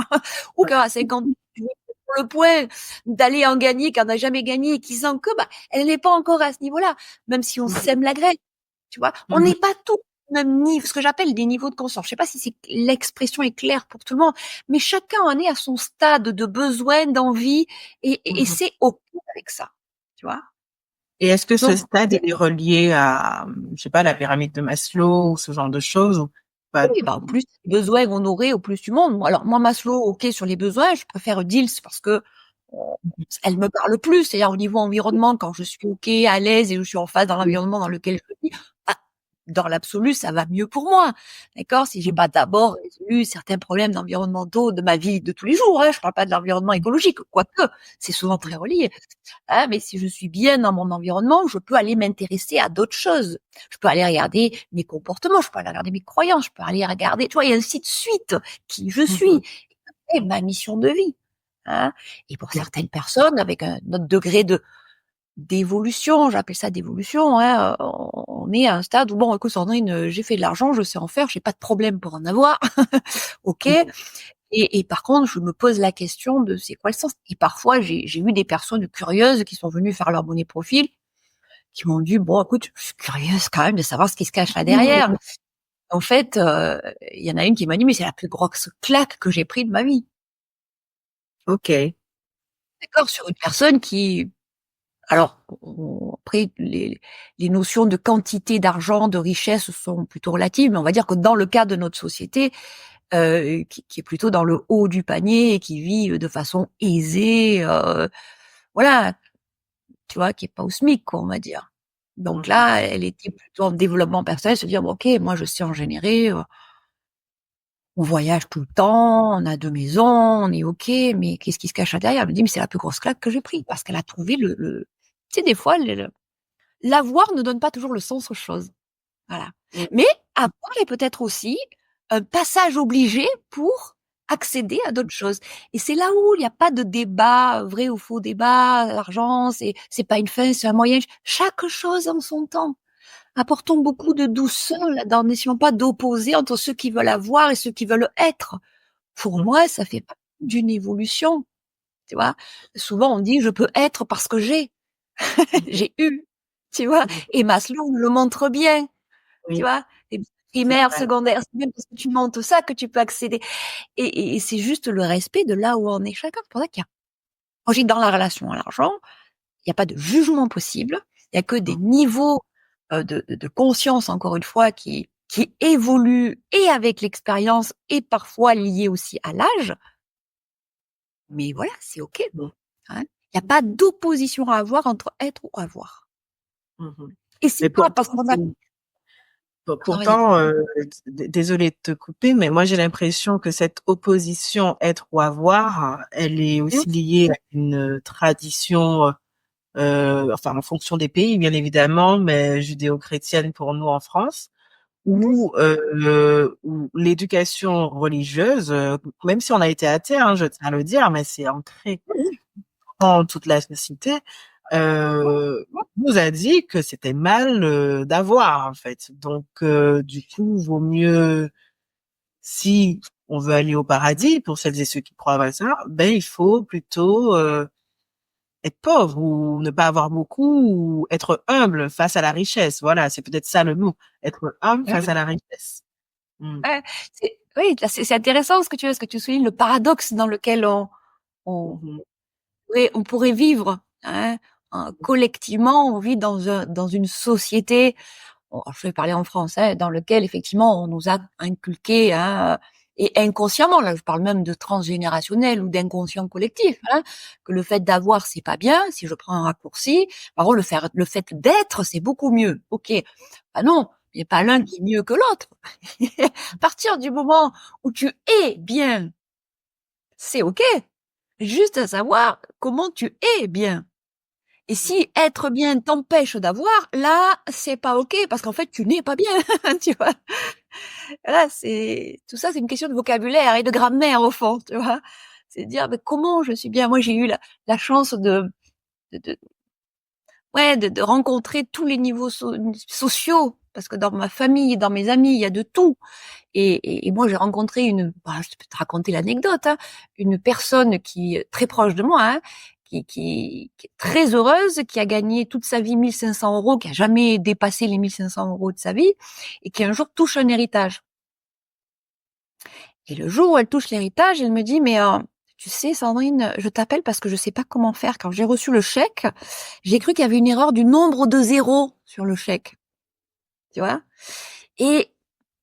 Ou qu'à 50 ans, tu veux sur le point d'aller en gagner, qu'elle n'a jamais gagné, et qui sent que, bah, elle n'est pas encore à ce niveau-là, même si on sème la graine. Tu vois? On n'est pas tous au même niveau, ce que j'appelle des niveaux de conscience. Je sais pas si l'expression est claire pour tout le monde, mais chacun en est à son stade de besoin, d'envie, et c'est OK avec ça. Tu vois? Et est-ce que ce Donc, stade est relié à, je sais pas, la pyramide de Maslow ou ce genre de choses ou pas? oui, bah, plus les besoins honorés, au plus tu montes. Alors, moi, Maslow, OK sur les besoins, je préfère Diels parce que elle me parle plus. C'est-à-dire au niveau environnement, quand je suis OK, à l'aise et je suis en phase dans l'environnement dans lequel je vis, bah, dans l'absolu, ça va mieux pour moi. D'accord? Si j'ai pas d'abord résolu certains problèmes environnementaux de ma vie de tous les jours, hein, je parle pas de l'environnement écologique, quoique, c'est souvent très relié. Hein, mais si je suis bien dans mon environnement, je peux aller m'intéresser à d'autres choses. Je peux aller regarder mes comportements, je peux aller regarder mes croyances, je peux aller regarder, tu vois, et ainsi de suite, qui je suis, et ma mission de vie. Hein. Et pour certaines personnes, avec un autre degré d'évolution, j'appelle ça d'évolution, hein, on est à un stade où, bon, écoute, Sandrine, j'ai fait de l'argent, je sais en faire, j'ai pas de problème pour en avoir. OK. Et par contre, je me pose la question de c'est quoi le sens? Et parfois, j'ai eu des personnes curieuses qui sont venues faire leur monnaie profil, qui m'ont dit, bon, écoute, je suis curieuse quand même de savoir ce qui se cache là derrière. En fait, il y en a une qui m'a dit, mais c'est la plus grosse claque que j'ai pris de ma vie. OK. D'accord? Sur une personne qui, alors, après, les notions de quantité d'argent, de richesse sont plutôt relatives, mais on va dire que dans le cas de notre société, qui est plutôt dans le haut du panier et qui vit de façon aisée, voilà, tu vois, qui est pas au SMIC, quoi, on va dire. Donc là, elle était plutôt en développement personnel, se dire, bon, OK, moi, je sais en générer, on voyage tout le temps, on a 2 maisons, on est OK, mais qu'est-ce qui se cache là derrière? Elle me dit: «Mais c'est la plus grosse claque que j'ai pris», parce qu'elle a trouvé tu sais, des fois, l'avoir ne donne pas toujours le sens aux choses. Voilà. Mais avoir est peut-être aussi un passage obligé pour accéder à d'autres choses. Et c'est là où il n'y a pas de débat, vrai ou faux débat, l'argent, c'est pas une fin, c'est un moyen. Chaque chose en son temps. Apportons beaucoup de douceur là-dedans, n'essayons pas d'opposer entre ceux qui veulent avoir et ceux qui veulent être. Pour moi, ça fait partie d'une évolution, tu vois. Souvent, on dit, je peux être parce que j'ai, j'ai eu, tu vois. Et Maslow le montre bien. Tu Oui, vois? Les c'est primaires, vrai. secondaires, c'est même parce que tu montes ça que tu peux accéder et c'est juste le respect de là où on est chacun. C'est pour ça qu'il y a quand je dis dans la relation à l'argent, il y a pas de jugement possible, il y a que des niveaux, de conscience, encore une fois, qui évoluent et avec l'expérience et parfois liés aussi à l'âge. Mais voilà, c'est OK, hein. Il y a pas d'opposition à avoir entre être ou avoir et c'est Mais pas parce qu'on a non, vas-y. pourtant, désolée de te couper, mais moi j'ai l'impression que cette opposition être ou avoir, elle est Mmh. aussi liée à une tradition, enfin en fonction des pays bien évidemment, mais judéo-chrétienne pour nous en France, où l'éducation religieuse, même si on a été athée, hein, je tiens à le dire, mais c'est ancré en toute la société, nous a dit que c'était mal d'avoir, en fait. Donc, du coup, vaut mieux, si on veut aller au paradis, pour celles et ceux qui croient à ça, ben il faut plutôt être pauvre ou ne pas avoir beaucoup ou être humble face à la richesse. Voilà, c'est peut-être ça le mot, être humble face à la richesse. Mm. Ouais, oui, là, c'est intéressant ce que tu soulignes, le paradoxe dans lequel on, Mhm. oui, on pourrait vivre, hein. Collectivement, on vit dans une société, bon, je vais parler en France, hein, dans lequel effectivement on nous a inculqué, hein, et inconsciemment, là je parle même de transgénérationnel ou d'inconscient collectif, hein, que le fait d'avoir c'est pas bien. Si je prends un raccourci, par contre le fait d'être c'est beaucoup mieux. Ok, bah non, il n'y a pas l'un qui est mieux que l'autre. À partir du moment où tu es bien, c'est ok. Juste à savoir comment tu es bien. Et si être bien t'empêche d'avoir, là, c'est pas ok parce qu'en fait, tu n'es pas bien, tu vois. Là, c'est tout ça, c'est une question de vocabulaire et de grammaire au fond, tu vois. C'est dire mais comment je suis bien. Moi, j'ai eu la chance de ouais, de rencontrer tous les niveaux sociaux parce que dans ma famille, dans mes amis, il y a de tout. Et moi, j'ai rencontré je peux te raconter l'anecdote, hein, une personne qui est très proche de moi, hein, qui est très heureuse, qui a gagné toute sa vie 1 500 €, qui a jamais dépassé les 1 500 € de sa vie, et qui un jour touche un héritage. Et le jour où elle touche l'héritage, elle me dit, mais tu sais, Sandrine, je t'appelle parce que je sais pas comment faire. Quand j'ai reçu le chèque, j'ai cru qu'il y avait une erreur du nombre de zéros sur le chèque, tu vois. Et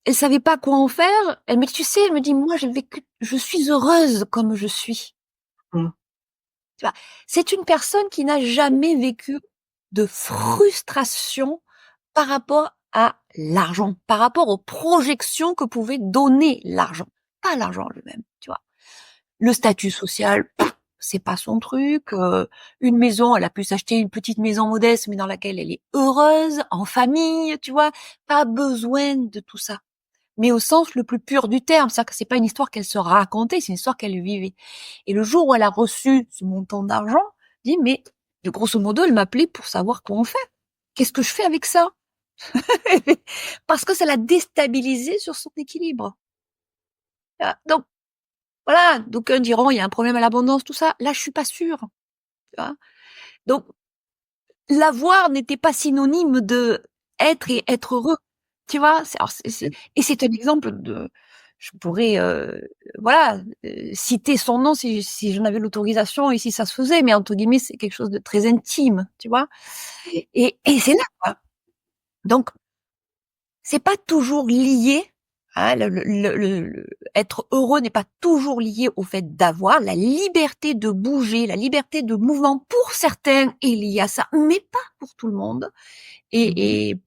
elle savait pas quoi en faire. Elle me dit, tu sais, elle me dit, moi, je suis heureuse comme je suis. Mm. Tu vois, c'est une personne qui n'a jamais vécu de frustration par rapport à l'argent, par rapport aux projections que pouvait donner l'argent, pas l'argent lui-même, tu vois. Le statut social, c'est pas son truc. Une maison, elle a pu s'acheter une petite maison modeste, mais dans laquelle elle est heureuse, en famille, tu vois. Pas besoin de tout ça, mais au sens le plus pur du terme. C'est-à-dire que c'est pas une histoire qu'elle se racontait, c'est une histoire qu'elle vivait. Et le jour où elle a reçu ce montant d'argent, dit, mais de grosso modo, elle m'appelait pour savoir quoi on fait. Qu'est-ce que je fais avec ça? Parce que ça l'a déstabilisé sur son équilibre. Donc, voilà. D'aucuns diront, il y a un problème à l'abondance, tout ça. Là, je suis pas sûre. Tu vois. Donc, l'avoir n'était pas synonyme de être et être heureux. Tu vois, et c'est un exemple de, je pourrais, voilà, citer son nom si j'en avais l'autorisation et si ça se faisait, mais entre guillemets, c'est quelque chose de très intime, tu vois. Et c'est là, quoi. Donc, c'est pas toujours lié, hein, être heureux n'est pas toujours lié au fait d'avoir. La liberté de bouger, la liberté de mouvement pour certains est liée à ça, mais pas pour tout le monde. Mhm. Et, et,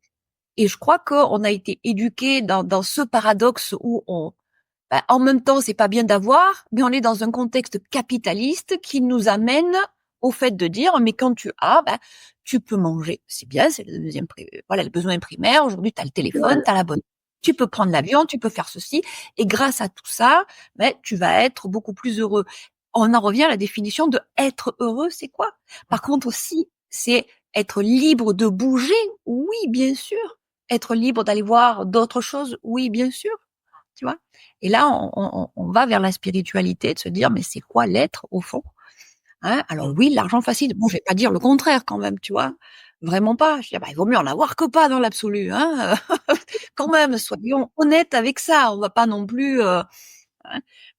et je crois qu'on a été éduqués dans ce paradoxe où en même temps, c'est pas bien d'avoir, mais on est dans un contexte capitaliste qui nous amène au fait de dire, mais quand tu as, tu peux manger. C'est bien, c'est le voilà, le besoin primaire. Aujourd'hui, tu as le téléphone, tu as la bonne. Tu peux prendre l'avion, tu peux faire ceci. Et grâce à tout ça, tu vas être beaucoup plus heureux. On en revient à la définition de être heureux, c'est quoi? Par contre aussi, c'est être libre de bouger. Oui, bien sûr. Être libre d'aller voir d'autres choses. Oui, bien sûr. Tu vois? Et là, on va vers la spiritualité, de se dire, mais c'est quoi l'être au fond? Hein? Alors oui, l'argent facile. Bon, je vais pas dire le contraire quand même, tu vois? Vraiment pas. Je dis, il vaut mieux en avoir que pas dans l'absolu, hein? Quand même, soyons honnêtes avec ça. On va pas non plus, hein?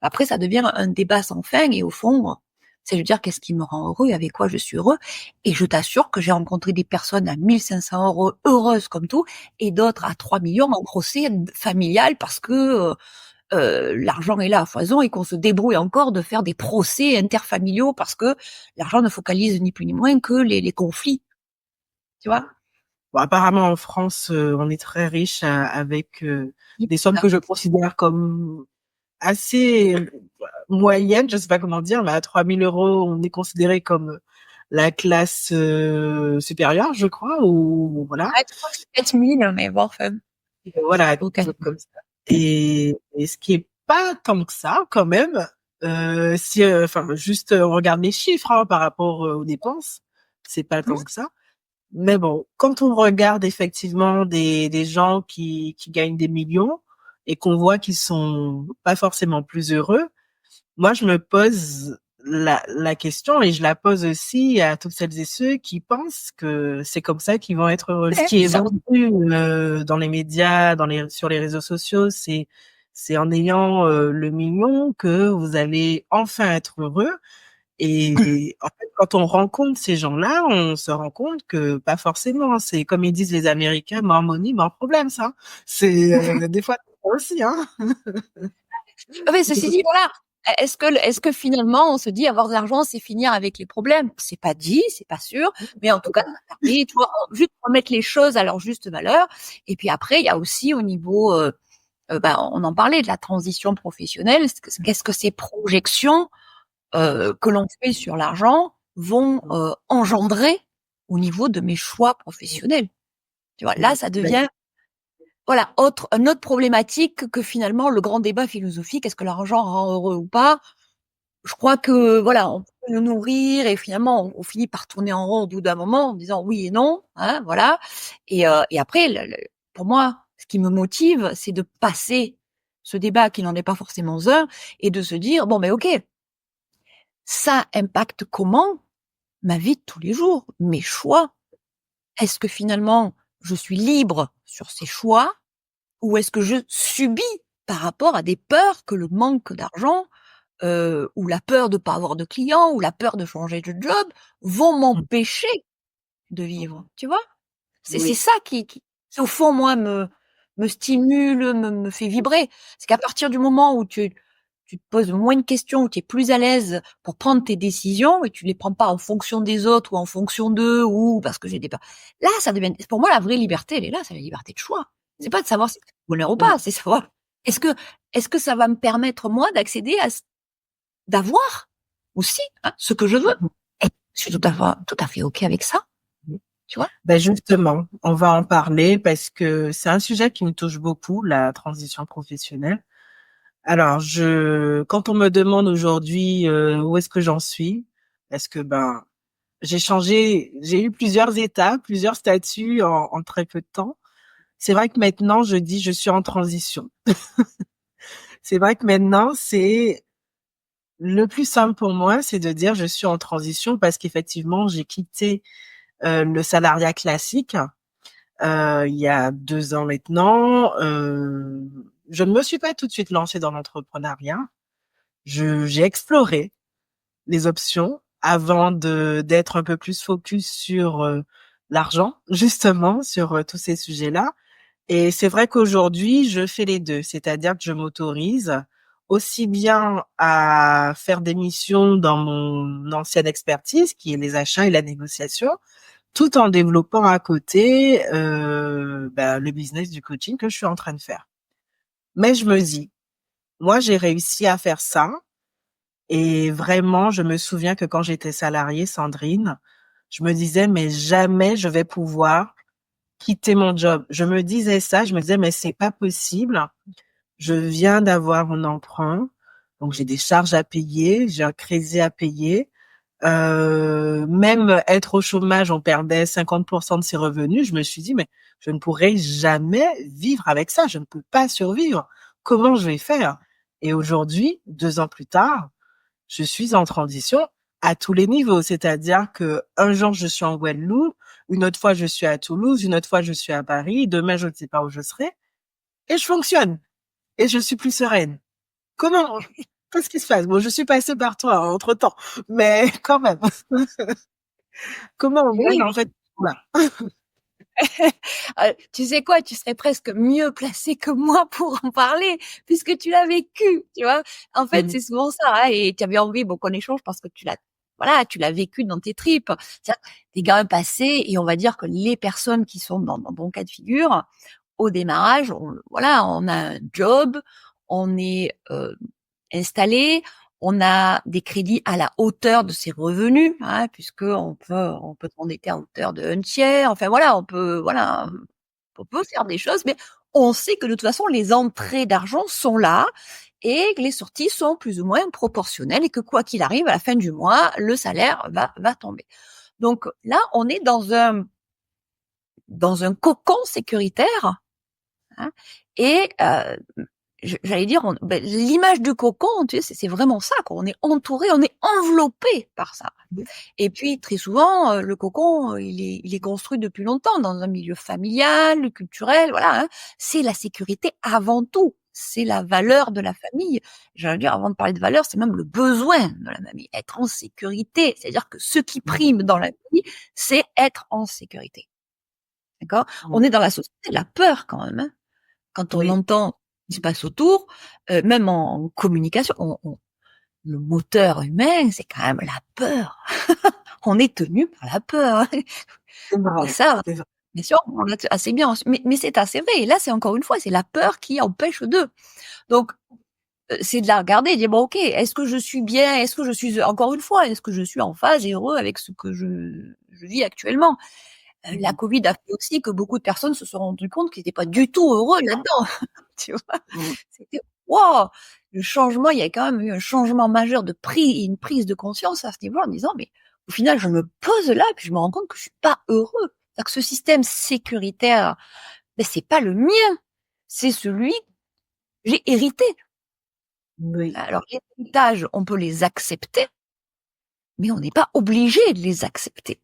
Après, ça devient un débat sans fin et au fond, c'est de dire qu'est-ce qui me rend heureux, avec quoi je suis heureux. Et je t'assure que j'ai rencontré des personnes à 1 500 € heureuses comme tout, et d'autres à 3 millions en procès familial parce que l'argent est là à foison et qu'on se débrouille encore de faire des procès interfamiliaux parce que l'argent ne focalise ni plus ni moins que les conflits, tu vois. Bon, apparemment, en France, on est très riche avec des sommes que je considère comme assez moyennes. Je sais pas comment dire, mais à 3 000 €, on est considéré comme la classe supérieure, je crois, ou voilà. Ah, je crois que c'est 4 000, mais bon, enfin. Voilà, Ok. comme ça. Et ce qui est pas tant que ça, quand même, si, enfin, juste, on regarde les chiffres, hein, par rapport, aux dépenses, c'est pas tant que ça. Mais bon, quand on regarde effectivement des gens qui gagnent des millions et qu'on voit qu'ils sont pas forcément plus heureux, moi, je me pose la question et je la pose aussi à toutes celles et ceux qui pensent que c'est comme ça qu'ils vont être heureux. Ce qui est vendu dans les médias, sur les réseaux sociaux, c'est en ayant le million que vous allez enfin être heureux. Et en fait, quand on rencontre ces gens-là, on se rend compte que pas forcément. C'est comme ils disent les Américains, more money, more problems, hein. C'est des fois aussi, hein. Mais ceci dit, voilà, est-ce que finalement on se dit avoir de l'argent, c'est finir avec les problèmes? C'est pas dit, c'est pas sûr, mais en tout cas, ça permet, tu vois, juste remettre les choses à leur juste valeur. Et puis après, il y a aussi au niveau, on en parlait de la transition professionnelle. Qu'est-ce que ces projections que l'on fait sur l'argent vont engendrer au niveau de mes choix professionnels? Tu vois, là, ça devient voilà, une autre problématique que finalement le grand débat philosophique, est-ce que l'argent rend heureux ou pas? Je crois que voilà, on peut le nourrir et finalement on finit par tourner en rond au bout d'un moment en disant oui et non, hein, voilà. Et après, pour moi, ce qui me motive, c'est de passer ce débat qui n'en est pas forcément un et de se dire bon, mais ok, ça impacte comment ma vie de tous les jours, mes choix? Est-ce que finalement je suis libre sur ces choix? Ou est-ce que je subis par rapport à des peurs que le manque d'argent, ou la peur de pas avoir de clients, ou la peur de changer de job vont m'empêcher de vivre, tu vois? C'est Oui, ça qui au fond moi me stimule, me fait vibrer. C'est qu'à partir du moment où tu te poses moins de questions, où tu es plus à l'aise pour prendre tes décisions et tu les prends pas en fonction des autres ou en fonction d'eux ou parce que j'ai des peurs. Là, ça devient pour moi la vraie liberté, elle est là, c'est la liberté de choix. C'est pas de savoir si c'est bonheur ou pas, c'est savoir est-ce que est-ce que ça va me permettre moi d'accéder à d'avoir aussi, hein, ce que je veux. Et je suis tout à fait OK avec ça, tu vois? ben justement, on va en parler parce que c'est un sujet qui me touche beaucoup, la transition professionnelle. Alors, quand on me demande aujourd'hui où est-ce que j'en suis, parce que ben j'ai eu plusieurs étapes, plusieurs statuts en très peu de temps. C'est vrai que maintenant, je dis je suis en transition. C'est vrai que maintenant, c'est le plus simple pour moi, c'est de dire je suis en transition parce qu'effectivement, j'ai quitté le salariat classique il y a 2 ans maintenant. Je ne me suis pas tout de suite lancée dans l'entrepreneuriat. J'ai exploré les options avant d'être un peu plus focus sur l'argent, justement, sur tous ces sujets-là. Et c'est vrai qu'aujourd'hui, je fais les deux, c'est-à-dire que je m'autorise aussi bien à faire des missions dans mon ancienne expertise, qui est les achats et la négociation, tout en développant à côté le business du coaching que je suis en train de faire. Mais je me dis, moi, j'ai réussi à faire ça. Et vraiment, je me souviens que quand j'étais salariée, Sandrine, je me disais, mais jamais je vais pouvoir quitter mon job. Je me disais ça, je me disais, mais c'est pas possible. Je viens d'avoir un emprunt, donc j'ai des charges à payer, j'ai un crédit à payer. Même être au chômage, on perdait 50% de ses revenus. Je me suis dit, mais je ne pourrai jamais vivre avec ça. Je ne peux pas survivre. Comment je vais faire? Et aujourd'hui, 2 ans plus tard, je suis en transition à tous les niveaux. C'est-à-dire que un jour, je suis en Guadeloupe, une autre fois, je suis à Toulouse, une autre fois, je suis à Paris. Demain, je ne sais pas où je serai. Et je fonctionne. Et je suis plus sereine. Comment, qu'est-ce qui se passe? Bon, je suis passée par toi entre temps, mais quand même. Comment on mène, Oui. en fait, voilà. Tu sais quoi? Tu serais presque mieux placé que moi pour en parler, puisque tu l'as vécu, tu vois? En fait, Mmh. c'est souvent ça, hein, et tu avais envie, bon, qu'on échange parce que voilà, tu l'as vécu dans tes tripes. C'est-à-dire, tu quand même passé et on va dire que les personnes qui sont dans ton cas de figure, au démarrage, on a un job, on est, installé, on a des crédits à la hauteur de ses revenus, hein, puisque on peut s'endetter à hauteur de un tiers. Enfin voilà, on peut faire des choses, mais on sait que de toute façon, les entrées d'argent sont là et que les sorties sont plus ou moins proportionnelles et que quoi qu'il arrive, à la fin du mois, le salaire va tomber. Donc là, on est dans un cocon sécuritaire, hein, et j'allais dire, l'image du cocon, tu sais, c'est vraiment ça, quoi. On est entouré, on est enveloppé par ça. Et puis très souvent, le cocon, il est construit depuis longtemps dans un milieu familial, culturel, voilà. Hein. C'est la sécurité avant tout. C'est la valeur de la famille. J'allais dire, avant de parler de valeur, c'est même le besoin de la famille, être en sécurité. C'est-à-dire que ce qui prime dans la vie, c'est être en sécurité. D'accord? On est dans la société de la peur quand même. Hein. Quand on entend ce qui se passe autour, même en communication, le moteur humain, c'est quand même la peur. On est tenu par la peur. Hein. Et ça, bien sûr, on l'a assez bien. Mais c'est assez vrai. Et là, c'est encore une fois, c'est la peur qui empêche d'eux. Donc, c'est de la regarder et dire, bon, ok, est-ce que je suis bien? Est-ce que je suis, encore une fois, est-ce que je suis en phase et heureux avec ce que je vis actuellement? La Covid a fait aussi que beaucoup de personnes se sont rendues compte qu'ils n'étaient pas du tout heureux là-dedans. Tu vois, c'était wow, le changement, il y a quand même eu un changement majeur une prise de conscience à ce niveau en disant mais au final je me pose là et puis je me rends compte que je suis pas heureux. C'est-à-dire que ce système sécuritaire, ben c'est pas le mien, c'est celui que j'ai hérité. Oui. Alors les héritages, on peut les accepter, mais on n'est pas obligé de les accepter.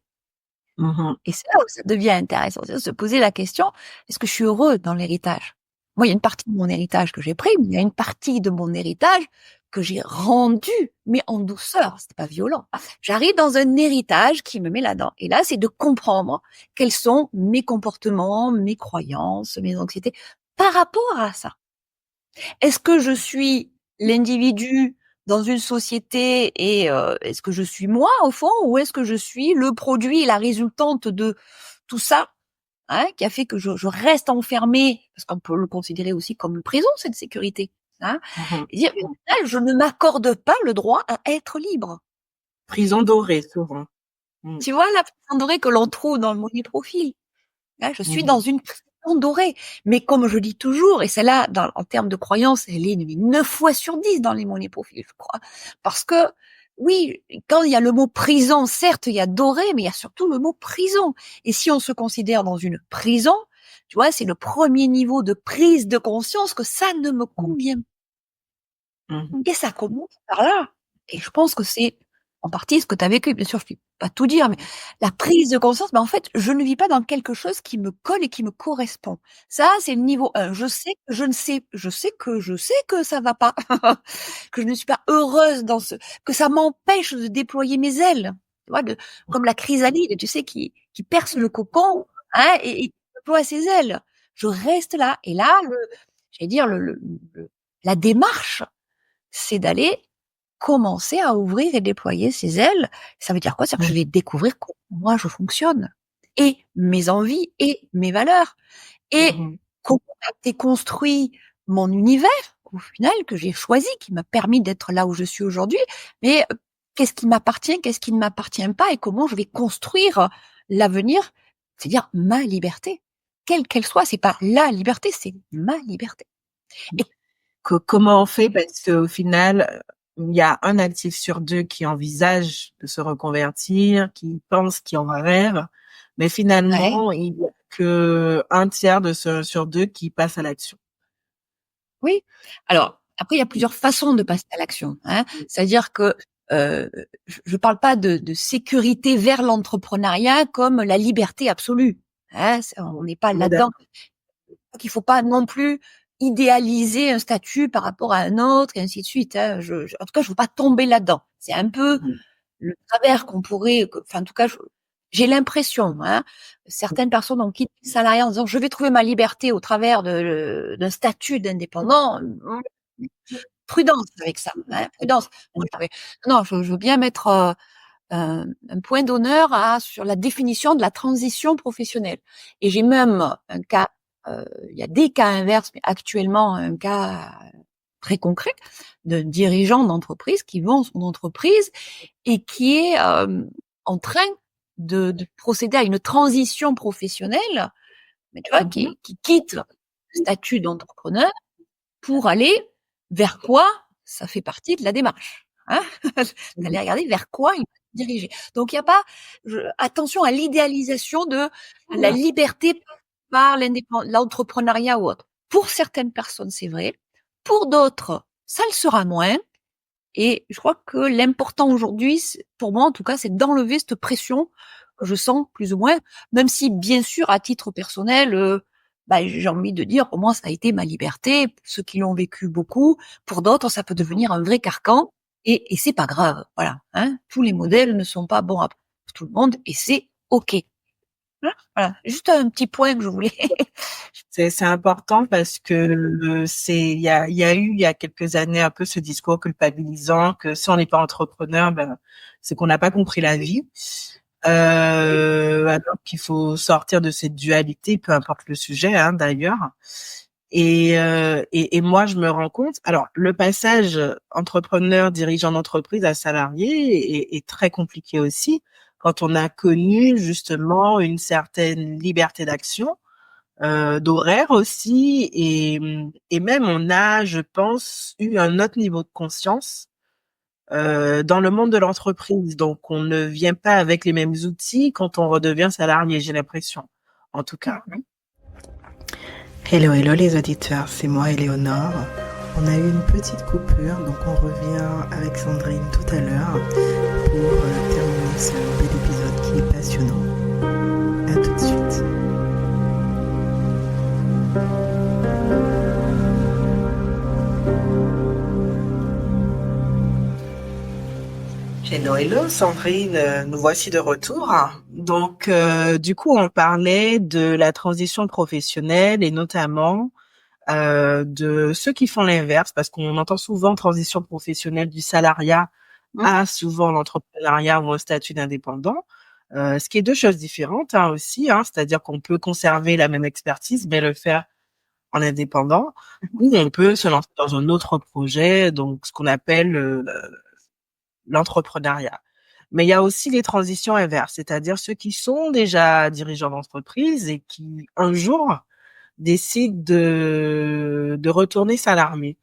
Et c'est là où ça devient intéressant, c'est de se poser la question, est-ce que je suis heureux dans l'héritage? Moi, il y a une partie de mon héritage que j'ai pris, mais il y a une partie de mon héritage que j'ai rendu, mais en douceur, c'était pas violent. J'arrive dans un héritage qui me met là-dedans. Et là, c'est de comprendre quels sont mes comportements, mes croyances, mes anxiétés par rapport à ça. Est-ce que je suis l'individu dans une société et est-ce que je suis moi au fond ou est-ce que je suis le produit et la résultante de tout ça, hein, qui a fait que je reste enfermée, parce qu'on peut le considérer aussi comme une prison, cette sécurité, hein, et dire, au final, je ne m'accorde pas le droit à être libre. Prison dorée, souvent. Tu vois la prison dorée que l'on trouve dans le Money Profil. Hein, je suis dans une prison dorée. Mais comme je dis toujours, et celle-là, en termes de croyance, elle est 9 fois sur 10 dans les Money Profil, je crois. Parce que, oui, quand il y a le mot prison, certes, il y a doré, mais il y a surtout le mot prison. Et si on se considère dans une prison, tu vois, c'est le premier niveau de prise de conscience que ça ne me convient pas. Et ça commence par là. Et je pense que c'est en partie ce que tu as vécu. Bien sûr, je ne peux pas tout dire, mais la prise de conscience, en fait, je ne vis pas dans quelque chose qui me colle et qui me correspond. Ça, c'est le niveau 1. Je sais que je sais que ça va pas, que je ne suis pas heureuse que ça m'empêche de déployer mes ailes. Tu vois, comme la chrysalide, tu sais, qui perce le cocon, hein, et qui déploie ses ailes. Je reste là. Et là, j'allais dire, la démarche, c'est d'aller commencer à ouvrir et déployer ses ailes. Ça veut dire quoi? C'est que je vais découvrir comment moi je fonctionne et mes envies et mes valeurs et comment a été construit mon univers au final que j'ai choisi, qui m'a permis d'être là où je suis aujourd'hui. Mais qu'est-ce qui m'appartient, qu'est-ce qui ne m'appartient pas et comment je vais construire l'avenir, c'est-à-dire ma liberté, quelle qu'elle soit. C'est pas la liberté, c'est ma liberté. Et comment on fait? Parce qu'au final, il y a un actif sur 2 qui envisage de se reconvertir, qui pense, qui en rêve, mais finalement, il y a que un tiers sur 2 qui passe à l'action. Oui. Alors, après, il y a plusieurs façons de passer à l'action. Hein. C'est-à-dire que je parle pas de sécurité vers l'entrepreneuriat comme la liberté absolue. Hein. On n'est pas là-dedans. Donc, il faut pas non plus idéaliser un statut par rapport à un autre et ainsi de suite. Hein. En tout cas, je veux pas tomber là-dedans. C'est un peu le travers qu'on pourrait. Enfin, en tout cas, j'ai l'impression, hein, certaines personnes ont quitté le salariat en disant je vais trouver ma liberté au travers d'un statut d'indépendant. Prudence avec ça, hein, prudence. Non, je veux bien mettre un point d'honneur sur la définition de la transition professionnelle. Et j'ai même un cas, il y a des cas inverses, mais actuellement un cas très concret de dirigeant d'entreprise qui vend son entreprise et qui est en train de procéder à une transition professionnelle, mais tu vois, qui quitte statut d'entrepreneur pour aller vers quoi ça fait partie de la démarche. Hein d'aller regarder vers quoi il va se diriger. Donc il n'y a pas attention à l'idéalisation de la liberté par l'entrepreneuriat ou autre. Pour certaines personnes, c'est vrai. Pour d'autres, ça le sera moins. Et je crois que l'important aujourd'hui, pour moi en tout cas, c'est d'enlever cette pression que je sens plus ou moins, même si bien sûr à titre personnel, j'ai envie de dire, pour moi ça a été ma liberté. Pour ceux qui l'ont vécu beaucoup, pour d'autres ça peut devenir un vrai carcan et c'est pas grave. Voilà, hein, tous les modèles ne sont pas bons pour tout le monde et c'est ok. Voilà, juste un petit point que je voulais. C'est important parce que il y a eu il y a quelques années un peu ce discours culpabilisant que si on n'est pas entrepreneur, c'est qu'on n'a pas compris la vie. Alors qu'il faut sortir de cette dualité, peu importe le sujet, hein, d'ailleurs. Et moi, je me rends compte. Alors, le passage entrepreneur, dirigeant d'entreprise à salarié est très compliqué aussi quand on a connu justement une certaine liberté d'action, d'horaire aussi, et même on a, je pense, eu un autre niveau de conscience dans le monde de l'entreprise. Donc, on ne vient pas avec les mêmes outils quand on redevient salarié, j'ai l'impression, en tout cas. Hello, hello les auditeurs, c'est moi Éléonore. On a eu une petite coupure, donc on revient avec Sandrine tout à l'heure pour terminer ce bel épisode qui est passionnant. À tout de suite. Hello, hello Sandrine, nous voici de retour. Donc, du coup, on parlait de la transition professionnelle et notamment de ceux qui font l'inverse, parce qu'on entend souvent transition professionnelle du salariat à souvent l'entrepreneuriat ou au statut d'indépendant, ce qui est deux choses différentes aussi, c'est-à-dire qu'on peut conserver la même expertise, mais le faire en indépendant, ou on peut se lancer dans un autre projet, donc ce qu'on appelle l'entrepreneuriat. Mais il y a aussi les transitions inverses, c'est-à-dire ceux qui sont déjà dirigeants d'entreprise et qui, un jour, décident de retourner salarié.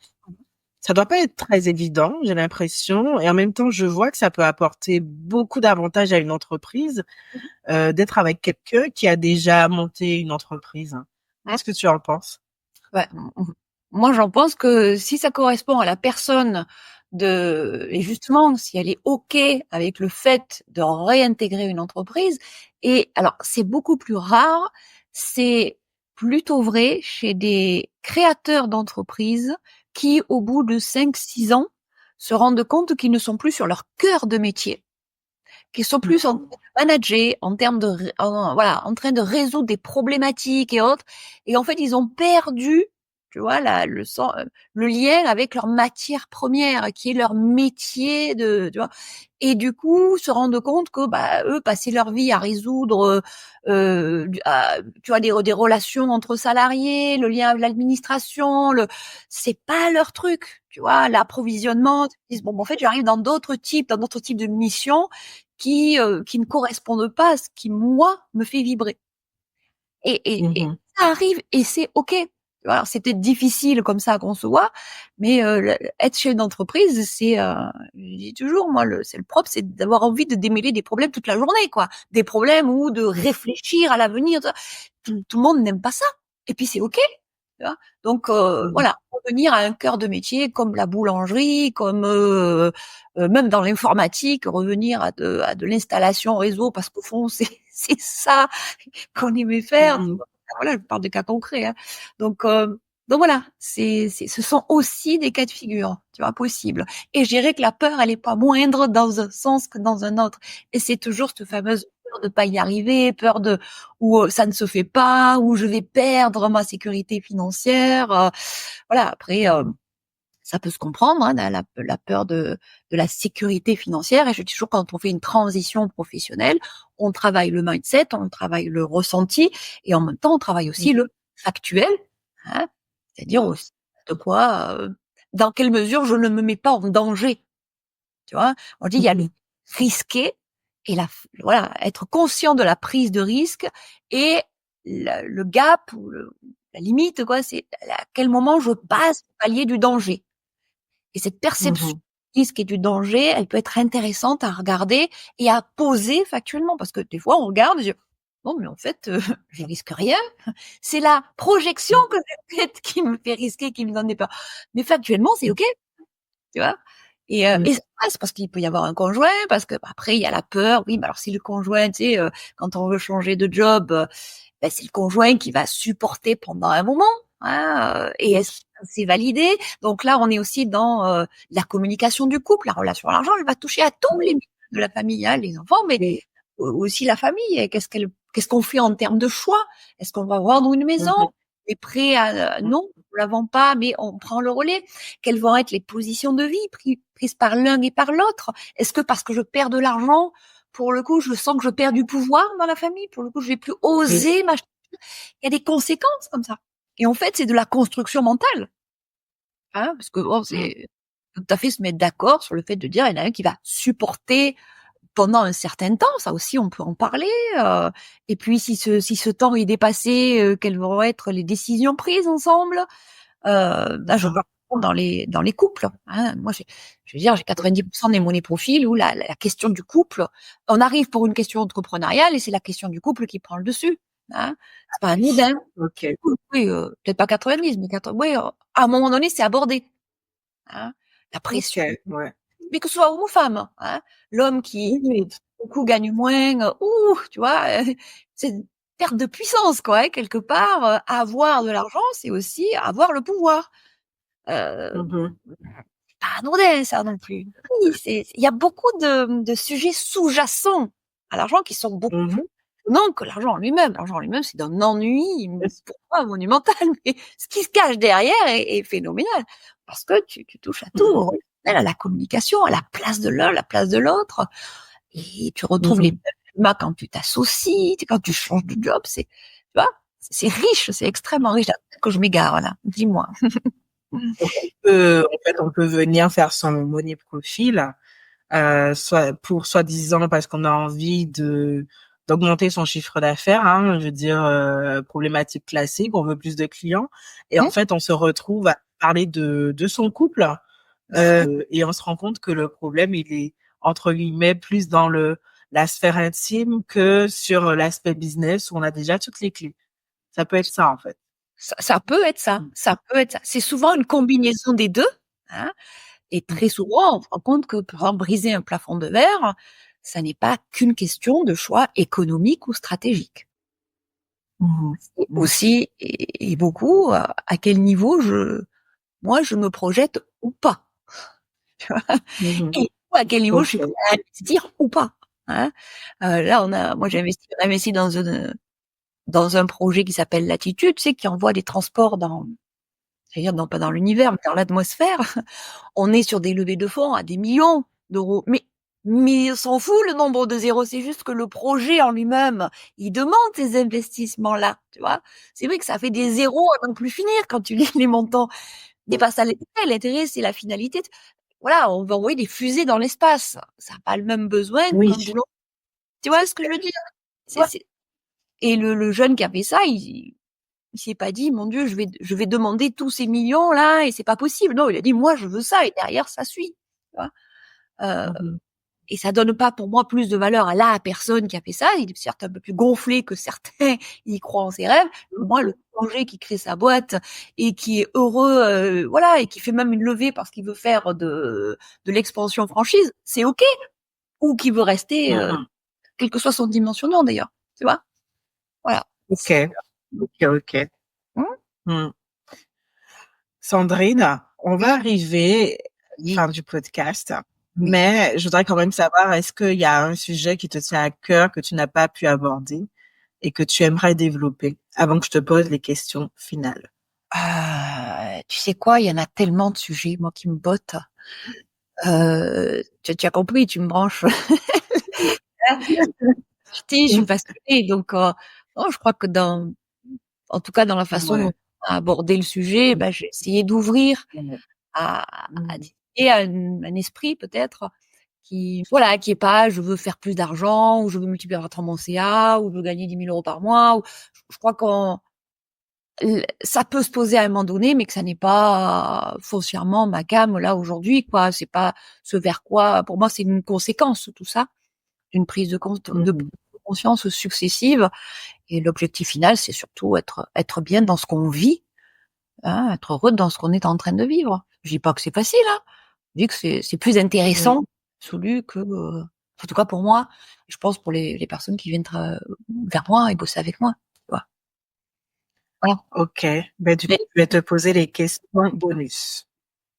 Ça doit pas être très évident, j'ai l'impression, et en même temps, je vois que ça peut apporter beaucoup d'avantages à une entreprise, d'être avec quelqu'un qui a déjà monté une entreprise. Qu'est-ce que tu en penses? Ouais, moi, j'en pense que si ça correspond à la personne et justement, si elle est OK avec le fait de réintégrer une entreprise, et alors, c'est beaucoup plus rare, c'est plutôt vrai chez des créateurs d'entreprises qui, au bout de 5-6 ans, se rendent compte qu'ils ne sont plus sur leur cœur de métier, qu'ils sont plus en train de manager, en train de résoudre des problématiques et autres. Et en fait, ils ont perdu, tu vois, le lien avec leur matière première, qui est leur métier tu vois. Et du coup, se rendent compte que, eux, passer leur vie à résoudre, tu vois, des relations entre salariés, le lien avec l'administration, c'est pas leur truc, tu vois, l'approvisionnement. Ils disent, bon, en fait, j'arrive dans d'autres types de missions qui ne correspondent pas à ce qui, moi, me fait vibrer. Et ça arrive et c'est OK. Alors, c'est peut-être difficile comme ça à concevoir, mais être chef d'entreprise, je dis toujours, moi, c'est le propre, c'est d'avoir envie de démêler des problèmes toute la journée, quoi. Des problèmes ou de réfléchir à l'avenir. Tout le monde n'aime pas ça. Et puis, c'est OK. Tu vois. Donc, voilà, revenir à un cœur de métier comme la boulangerie, comme même dans l'informatique, revenir à de l'installation réseau, parce qu'au fond, c'est ça qu'on aimait faire. Voilà, je parle de cas concrets. Hein. Donc voilà, ce sont aussi des cas de figure, tu vois, possibles. Et je dirais que la peur, elle est pas moindre dans un sens que dans un autre. Et c'est toujours cette fameuse peur de pas y arriver, peur où ça ne se fait pas, où je vais perdre ma sécurité financière. Voilà, après, ça peut se comprendre, hein, la peur de la sécurité financière. Et je dis toujours, quand on fait une transition professionnelle, on travaille le mindset, on travaille le ressenti, et en même temps, on travaille aussi le factuel, hein, c'est-à-dire aussi de quoi, dans quelle mesure je ne me mets pas en danger. Tu vois, on dit il y a le risqué et voilà, être conscient de la prise de risque et le gap ou la limite, quoi, c'est à quel moment je passe le palier du danger. Et cette perception Mhm. du risque et du danger, elle peut être intéressante à regarder et à poser factuellement. Parce que des fois, on regarde et je dis, bon, mais en fait, je risque rien. C'est la projection que j'ai faite qui me fait risquer, qui me donne des peurs. Mais factuellement, c'est OK, tu vois. Et ça passe parce qu'il peut y avoir un conjoint, parce que après il y a la peur. Oui, mais alors si le conjoint, tu sais, quand on veut changer de job, ben, c'est le conjoint qui va supporter pendant un moment, hein, et est-ce que c'est validé? Donc là, on est aussi dans la communication du couple, la relation à l'argent, elle va toucher à tous les membres de la famille, hein, les enfants, mais aussi la famille. Et qu'est-ce qu'on fait en termes de choix? Est-ce qu'on va vendre une maison? Mhm. On est prêt à non, on la vend pas, mais on prend le relais. Quelles vont être les positions de vie prises par l'un et par l'autre? Est-ce que parce que je perds de l'argent, pour le coup, je sens que je perds du pouvoir dans la famille. Pour le coup, je vais plus oser m'acheter. Il y a des conséquences comme ça. Et en fait, c'est de la construction mentale, hein, parce que bon, c'est tout à fait se mettre d'accord sur le fait de dire, il y en a un qui va supporter pendant un certain temps. Ça aussi, on peut en parler. Et puis, si ce temps est dépassé, quelles vont être les décisions prises ensemble? Là, je vois dans les couples, hein. Moi, je veux dire, j'ai 90% de mes profils où la question du couple, on arrive pour une question entrepreneuriale et c'est la question du couple qui prend le dessus, hein. C'est pas anodin. Ok. Oui, peut-être pas 90, mais oui, à un moment donné, c'est abordé, hein. La Ok. pression, Ouais. mais que ce soit homme ou femme, hein. L'homme qui Oui. beaucoup gagne moins, tu vois, c'est une perte de puissance, quoi, hein, quelque part. Avoir de l'argent, c'est aussi avoir le pouvoir. Euh, Mhm. Pas anodin, ça non plus. Oui, il y a beaucoup de sujets sous-jacents à l'argent qui sont beaucoup plus Mhm. non que l'argent en lui-même. L'argent en lui-même, c'est d'un ennui, pour moi, monumental, mais ce qui se cache derrière est phénoménal. Parce que tu touches à tout, au relationnel, à la communication, à la place de l'un, à la place de l'autre. Et tu retrouves les Mhm. mêmes schémas quand tu t'associes, quand tu changes de job, tu vois, c'est riche, c'est extrêmement riche. Peut-être que je m'égare, là. Dis-moi. En fait, on peut venir faire son money profil, soit pour soi-disant parce qu'on a envie de d'augmenter son chiffre d'affaires, hein, je veux dire problématique classique, on veut plus de clients, et en Hein? fait, on se retrouve à parler de son couple, et on se rend compte que le problème, il est entre guillemets plus dans la sphère intime que sur l'aspect business où on a déjà toutes les clés. Ça peut être ça en fait. Ça peut être ça, ça peut être ça. C'est souvent une combinaison des 2, hein, et très souvent, on se rend compte que, par exemple, briser un plafond de verre, ça n'est pas qu'une question de choix économique ou stratégique. Mhm. C'est Mhm. aussi et beaucoup, à quel niveau moi, je me projette ou pas, tu vois? Mhm. Et à quel niveau je Ok. suis prête à investir ou pas, hein? Là, on a investi dans un projet qui s'appelle Latitude, tu sais, qui envoie des transports c'est-à-dire non pas dans l'univers, mais dans l'atmosphère. On est sur des levées de fonds à des millions d'euros. Mais on s'en fout le nombre de zéros, c'est juste que le projet en lui-même, il demande ces investissements-là, tu vois. C'est vrai que ça fait des zéros à n'en plus finir quand tu lis les montants. Mais pas ça l'intérêt. L'intérêt, c'est la finalité. Voilà, on va envoyer des fusées dans l'espace. Ça n'a pas le même besoin Oui. qu'un boulot. Tu vois ce que je veux dire? Et le jeune qui a fait ça, il s'est pas dit, mon Dieu, je vais demander tous ces millions là et c'est pas possible. Non, il a dit, moi, je veux ça et derrière, ça suit. Tu vois. Euh, Mhm. et ça donne pas pour moi plus de valeur à la personne qui a fait ça. Il est certes un peu plus gonflé que certains y croient en ses rêves. Moi, le projet qui crée sa boîte et qui est heureux, voilà, et qui fait même une levée parce qu'il veut faire de l'expansion franchise, c'est OK. Ou qui veut rester, Mhm. quel que soit son dimensionnement d'ailleurs. Tu vois. Voilà. Ok. Ok. Ok. Hum, Hmm. Sandrine, on va arriver oui. fin du podcast, Oui. mais je voudrais quand même savoir, est-ce qu'il y a un sujet qui te tient à cœur que tu n'as pas pu aborder et que tu aimerais développer avant que je te pose les questions finales? Tu sais quoi? Il y en a tellement de sujets, moi, qui me bottent. Tu as compris, tu me branches. Je suis passionnée, donc non, je crois que en tout cas, dans la façon dont Ouais. on a abordé le sujet, bah, j'ai essayé d'ouvrir Ouais. à discuter à un esprit peut-être voilà, qui est pas: «Je veux faire plus d'argent» ou «Je veux multiplier par 3 mon CA» ou «Je veux gagner 10 000 € par mois» ou je crois qu'on ça peut se poser à un moment donné, mais que ça n'est pas foncièrement ma gamme là aujourd'hui, quoi. C'est pas ce vers quoi, pour moi, c'est une conséquence tout ça, d'une prise de conscience successive. Et l'objectif final, c'est surtout être bien dans ce qu'on vit, hein, être heureux dans ce qu'on est en train de vivre. Je dis pas que c'est facile, hein. Je dis que c'est plus intéressant, absolu que, en tout cas pour moi, je pense pour les personnes qui viennent vers moi et bosser avec moi. Tu vois. Voilà. Ok. Ben, du coup, je vais te poser les questions bonus.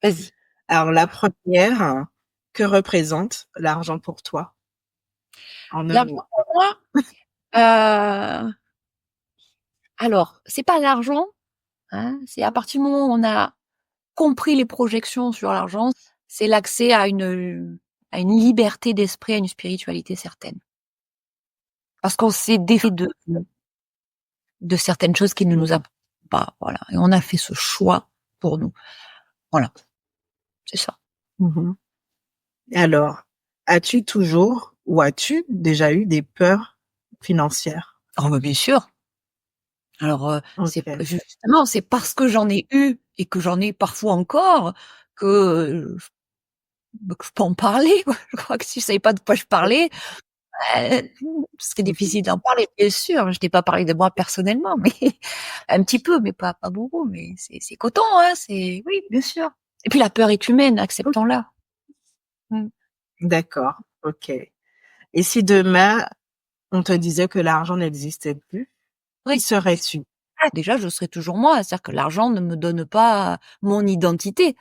Vas-y. Alors, la première, que représente l'argent pour toi? En un L'argent mot. pour moi, alors, c'est pas l'argent, hein, c'est à partir du moment où on a compris les projections sur l'argent, c'est l'accès à une liberté d'esprit, à une spiritualité certaine. Parce qu'on s'est défait de certaines choses qui ne nous appartiennent pas, voilà. Et on a fait ce choix pour nous. Voilà. C'est ça. Alors, as-tu toujours ou as-tu déjà eu des peurs financières? Oh, bah, bien sûr. Alors, c'est Ok. justement, c'est parce que j'en ai eu et que j'en ai parfois encore que je peux en parler, quoi. Je crois que si je savais pas de quoi je parlais, ce serait difficile d'en parler, bien sûr. Je t'ai pas parlé de moi personnellement, mais un petit peu, mais pas beaucoup, mais c'est coton, hein, oui, bien sûr. Et puis la peur est humaine, acceptons-la. D'accord. Ok. Et si demain, on te disait que l'argent n'existait plus, qui Oui. serais-tu? Déjà, je serai toujours moi. C'est-à-dire que l'argent ne me donne pas mon identité.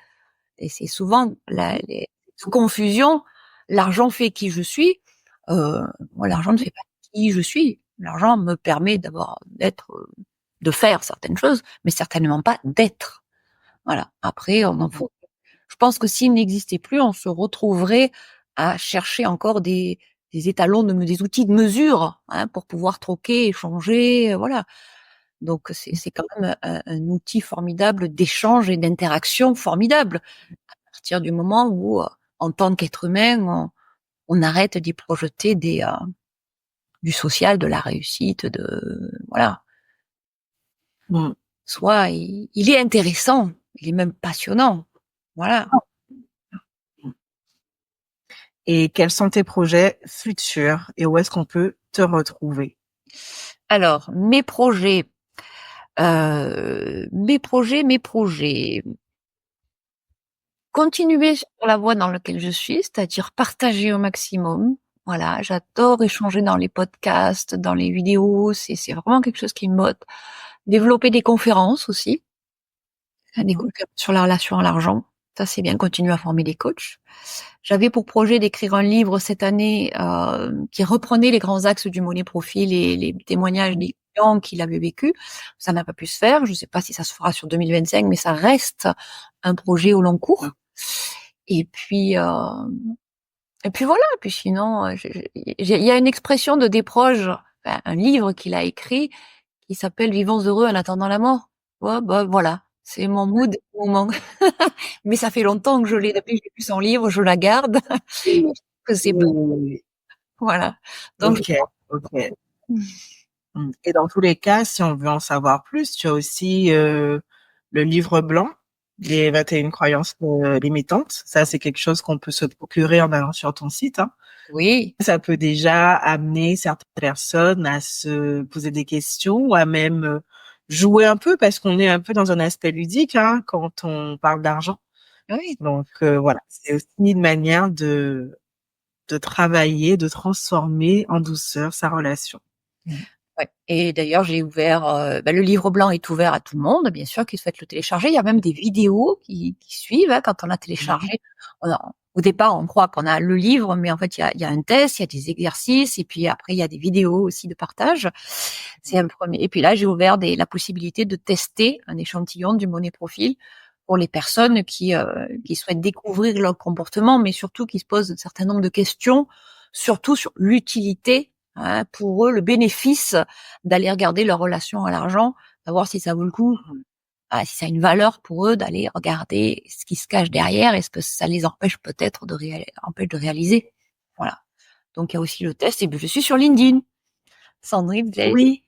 Et c'est souvent les confusions. L'argent fait qui je suis. Moi, l'argent ne fait pas qui je suis. L'argent me permet de faire certaines choses, mais certainement pas d'être. Voilà. Après, je pense que s'il n'existait plus, on se retrouverait à chercher encore des étalons, des outils de mesure, hein, pour pouvoir troquer, échanger, voilà. Donc c'est quand même un outil formidable d'échange et d'interaction formidable. À partir du moment où, en tant qu'être humain, on arrête d'y projeter du social, de la réussite, voilà. Soit il est intéressant, il est même passionnant, voilà. Et quels sont tes projets futurs et où est-ce qu'on peut te retrouver? Alors mes projets. Mes projets. Continuer sur la voie dans laquelle je suis, c'est-à-dire partager au maximum. Voilà, j'adore échanger dans les podcasts, dans les vidéos, c'est vraiment quelque chose qui me botte. Développer des conférences aussi, des conférences sur la relation à l'argent. Ça, c'est bien, continuer à former des coachs. J'avais pour projet d'écrire un livre cette année qui reprenait les grands axes du Money Profil et les témoignages des clients qui l'avaient vécu. Ça n'a pas pu se faire. Je ne sais pas si ça se fera sur 2025, mais ça reste un projet au long cours. Et puis voilà. Et puis sinon, il y a une expression de Desproges, un livre qu'il a écrit qui s'appelle Vivons heureux en attendant la mort. Ouais, bah voilà, c'est mon mood, mais ça fait longtemps que je l'ai, depuis que j'ai lu son livre, je la garde. Que c'est bon. Voilà. Donc, Ok. Et dans tous les cas, si on veut en savoir plus, tu as aussi le livre blanc, les 21 croyances limitantes. Ça, c'est quelque chose qu'on peut se procurer en allant sur ton site, hein. oui. Ça peut déjà amener certaines personnes à se poser des questions ou à même jouer un peu parce qu'on est un peu dans un aspect ludique, hein, quand on parle d'argent. Oui. Donc voilà, c'est aussi une manière de travailler, de transformer en douceur sa relation. Ouais. Et d'ailleurs, j'ai ouvert, le livre blanc est ouvert à tout le monde, bien sûr, qui souhaite le télécharger. Il y a même des vidéos qui suivent, hein, quand on a téléchargé. Au départ, on croit qu'on a le livre, mais en fait, il y a un test, il y a des exercices, et puis après, il y a des vidéos aussi de partage. C'est un premier. Et puis là, j'ai ouvert la possibilité de tester un échantillon du Money Profil pour les personnes qui souhaitent découvrir leur comportement, mais surtout qui se posent un certain nombre de questions, surtout sur l'utilité, hein, pour eux, le bénéfice d'aller regarder leur relation à l'argent, savoir si ça vaut le coup, si ça a une valeur pour eux d'aller regarder ce qui se cache derrière, est-ce que ça les empêche peut-être de réaliser. Voilà. Donc il y a aussi le test, et puis je suis sur LinkedIn. Sandrine, vous avez Oui.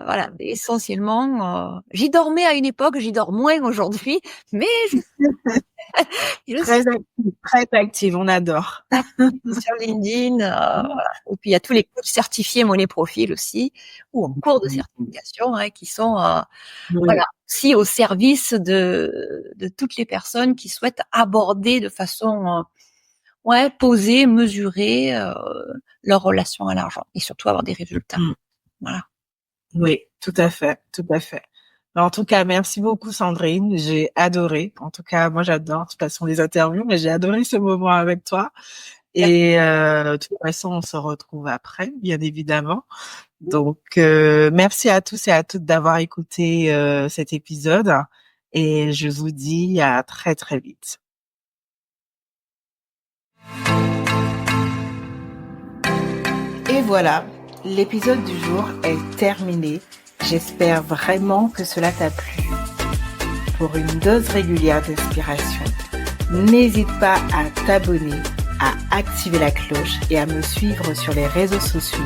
voilà, essentiellement, j'y dormais à une époque, j'y dors moins aujourd'hui, mais je suis Très active, on adore. active sur LinkedIn, voilà. Et puis il y a tous les coachs certifiés Money Profil aussi, ou en cours de certification, hein, qui sont voilà, aussi au service de toutes les personnes qui souhaitent aborder de façon posée, mesurée leur relation à l'argent et surtout avoir des résultats. Voilà. Oui, tout à fait, tout à fait. En tout cas, merci beaucoup Sandrine, j'ai adoré. En tout cas, moi j'adore de toute façon les interviews, mais j'ai adoré ce moment avec toi. Et de toute façon, on se retrouve après, bien évidemment. Donc, merci à tous et à toutes d'avoir écouté cet épisode. Et je vous dis à très très vite. Et voilà, l'épisode du jour est terminé. J'espère vraiment que cela t'a plu. Pour une dose régulière d'inspiration, n'hésite pas à t'abonner, à activer la cloche et à me suivre sur les réseaux sociaux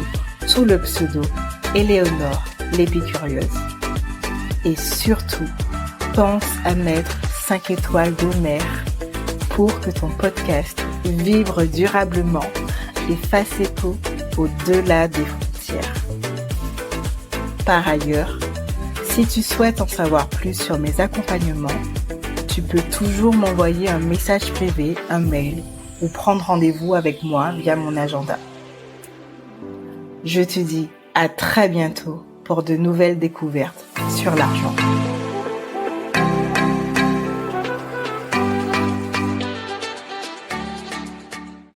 sous le pseudo Éléonore l'épicurieuse. Et surtout, pense à mettre 5 étoiles d'honneur pour que ton podcast vibre durablement et fasse écho au-delà des frontières. Par ailleurs, si tu souhaites en savoir plus sur mes accompagnements, tu peux toujours m'envoyer un message privé, un mail ou prendre rendez-vous avec moi via mon agenda. Je te dis à très bientôt pour de nouvelles découvertes sur l'argent.